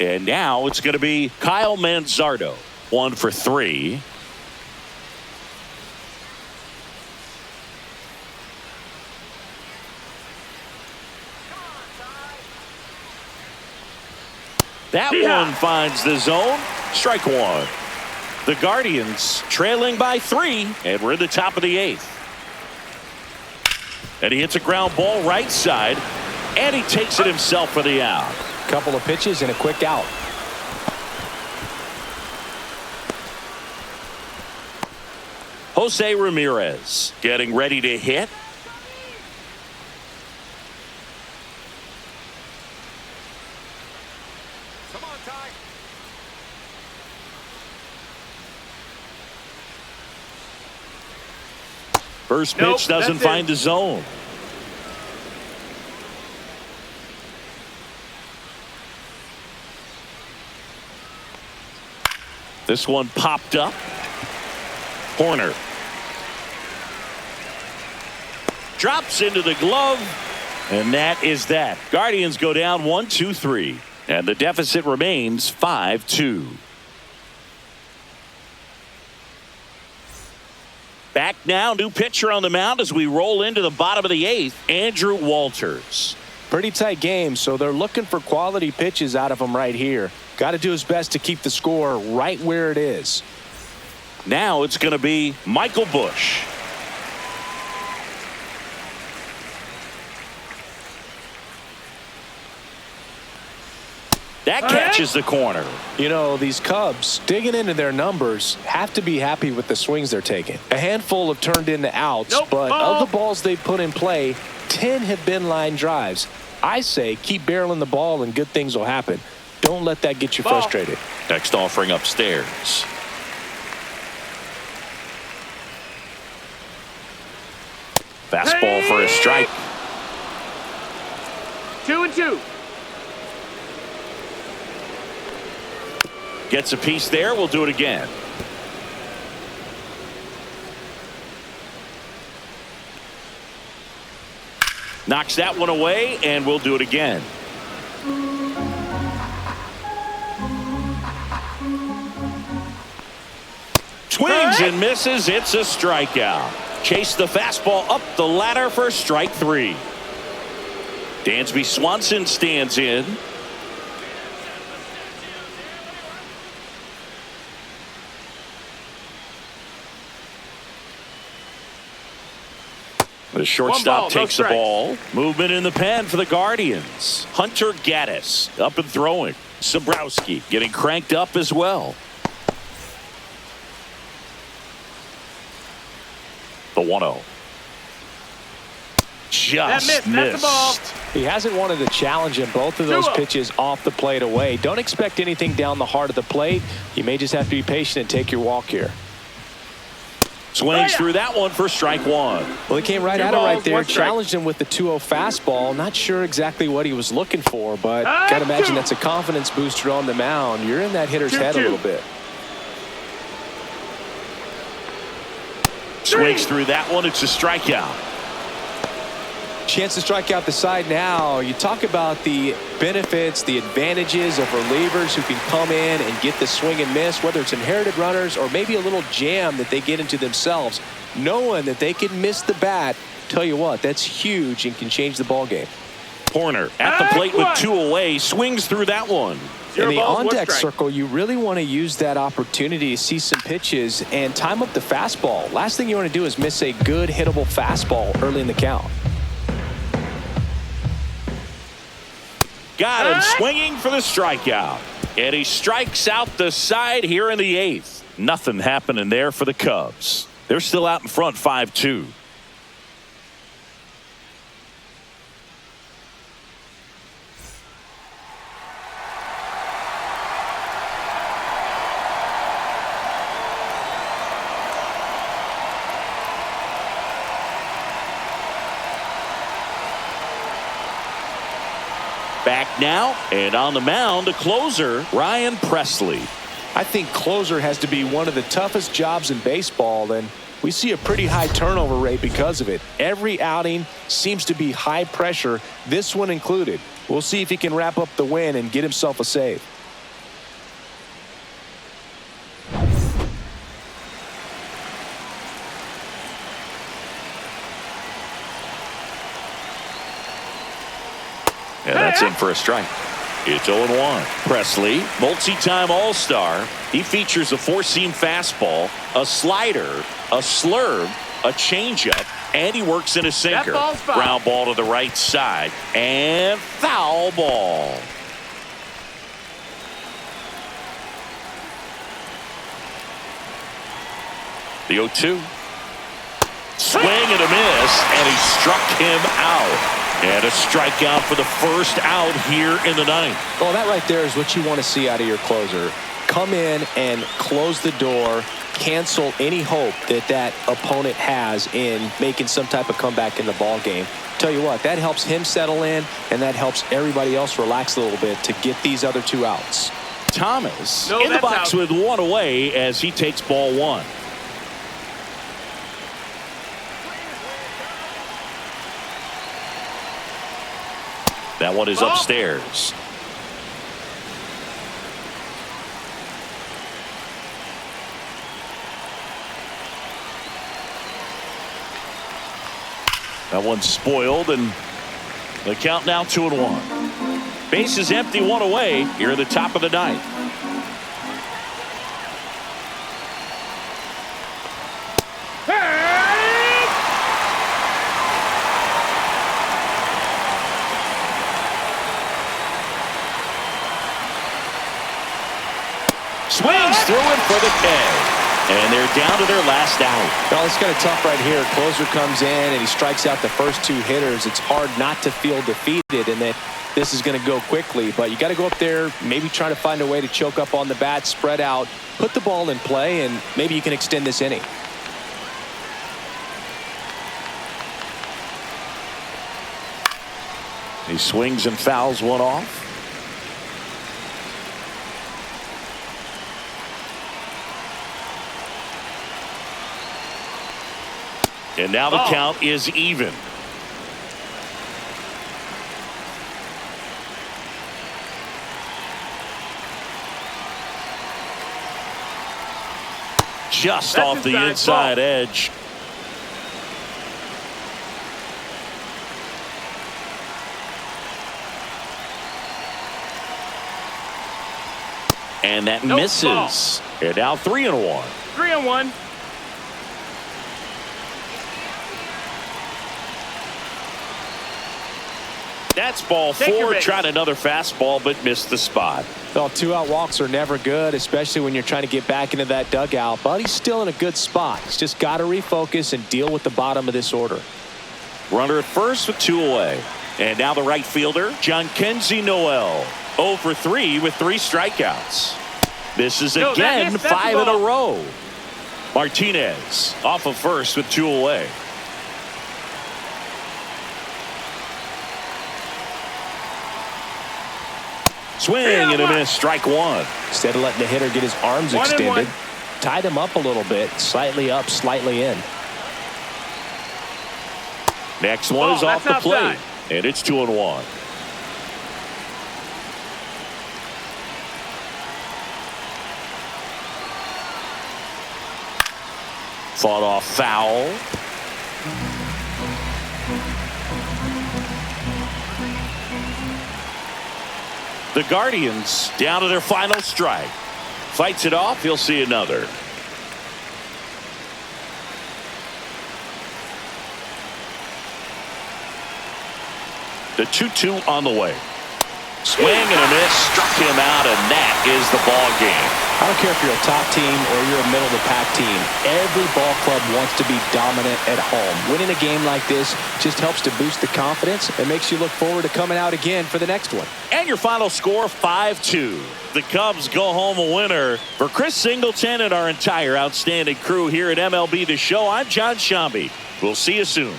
And now it's going to be Kyle Manzardo. 1 for 3. That one finds the zone. Strike 1. The Guardians trailing by 3, and we're in the top of the 8th. And he hits a ground ball right side, and he takes it himself for the out. Couple of pitches and a quick out. Jose Ramirez getting ready to hit. First pitch doesn't find the zone. This one popped up. Corner. Drops into the glove. And that is that. Guardians go down 1-2-3. And the deficit remains 5-2. Back now, new pitcher on the mound as we roll into the bottom of the 8th, Andrew Walters. Pretty tight game, so they're looking for quality pitches out of him right here. Got to do his best to keep the score right where it is. Now it's going to be Michael Busch. That catches the corner. You know, these Cubs, digging into their numbers, have to be happy with the swings they're taking. A handful have turned into outs, but of the balls they've put in play, 10 have been line drives. I say keep barreling the ball and good things will happen. Don't let that get you frustrated. Next offering upstairs. Fastball for a strike. 2-2. Gets a piece there. We'll do it again. Knocks that one away, and we'll do it again. Swings and misses. It's a strikeout. Chase the fastball up the ladder for strike 3. Dansby Swanson stands in. The shortstop takes the ball. Movement in the pen for the Guardians. Hunter Gaddis up and throwing. Sobrowski getting cranked up as well. The 1-0. Just missed. He hasn't wanted to challenge him. Both of those pitches off the plate away. Don't expect anything down the heart of the plate. You may just have to be patient and take your walk here. Swings through that one for strike 1. Well, he came right at it right there. Challenged him with the 2-0 fastball. Not sure exactly what he was looking for, but got to imagine that's a confidence booster on the mound. You're in that hitter's head a little bit. Swings through that one. It's a strikeout. Chance to strike out the side now. You talk about the benefits, the advantages of relievers who can come in and get the swing and miss, whether it's inherited runners or maybe a little jam that they get into themselves. Knowing that they can miss the bat, tell you what, that's huge and can change the ball game. Horner at the plate with 2 away. Swings through that one. In the on-deck circle, you really want to use that opportunity to see some pitches and time up the fastball. Last thing you want to do is miss a good hittable fastball early in the count. Got him swinging for the strikeout. And he strikes out the side here in the 8th. Nothing happening there for the Cubs. They're still out in front 5-2. Back now, and on the mound, a closer, Ryan Presley. I think closer has to be one of the toughest jobs in baseball, and we see a pretty high turnover rate because of it. Every outing seems to be high pressure, this one included. We'll see if he can wrap up the win and get himself a save. And that's in for a strike. It's 0-1. Presley, multi-time All-Star. He features a 4-seam fastball, a slider, a slurve, a changeup, and he works in a sinker. Ground ball to the right side, and foul ball. The 0-2. Swing and a miss, and he struck him out. And a strikeout for the first out here in the 9th. Well, that right there is what you want to see out of your closer. Come in and close the door, cancel any hope that that opponent has in making some type of comeback in the ball game. Tell you what, that helps him settle in, and that helps everybody else relax a little bit to get these other 2 outs. Thomas in the box with 1 away as he takes ball 1. That one is upstairs. That one's spoiled, and the count now 2-1. Base is empty, 1 away here at the top of the 9th. Swings through it for the K. And they're down to their last out. Well, it's kind of tough right here. Closer comes in and he strikes out the first 2 hitters. It's hard not to feel defeated and that this is going to go quickly. But you got to go up there, maybe try to find a way to choke up on the bat, spread out, put the ball in play, and maybe you can extend this inning. He swings and fouls one off. And now the count is even. Just That's off the inside inside edge. And that Nope, misses. And now 3-1. 3-1. That's ball Take your four. base. Tried another fastball, but missed the spot. Well, 2-out walks are never good, especially when you're trying to get back into that dugout. But he's still in a good spot. He's just got to refocus and deal with the bottom of this order. Runner at first with 2 away. And now the right fielder, Jhonkensy Noel. 0 for 3 with 3 strikeouts. Misses No, that again, missed. That's the 5 in a ball. row. Martinez off of first with 2 away. Swing and a miss, strike 1. Instead of letting the hitter get his arms 1-1. extended, tied him up a little bit, slightly up, slightly in. Next one is off the that's plate. outside. And it's 2-1. Fought off foul. The Guardians down to their final strike. Fights it off. He'll see another. The 2-2 on the way. Swing and a miss. Struck him out, and that is the ball game. I don't care if you're a top team or you're a middle of the pack team. Every ball club wants to be dominant at home. Winning a game like this just helps to boost the confidence and makes you look forward to coming out again for the next one. And your final score, 5-2. The Cubs go home a winner. For Chris Singleton and our entire outstanding crew here at MLB The Show, I'm John Shambi. We'll see you soon.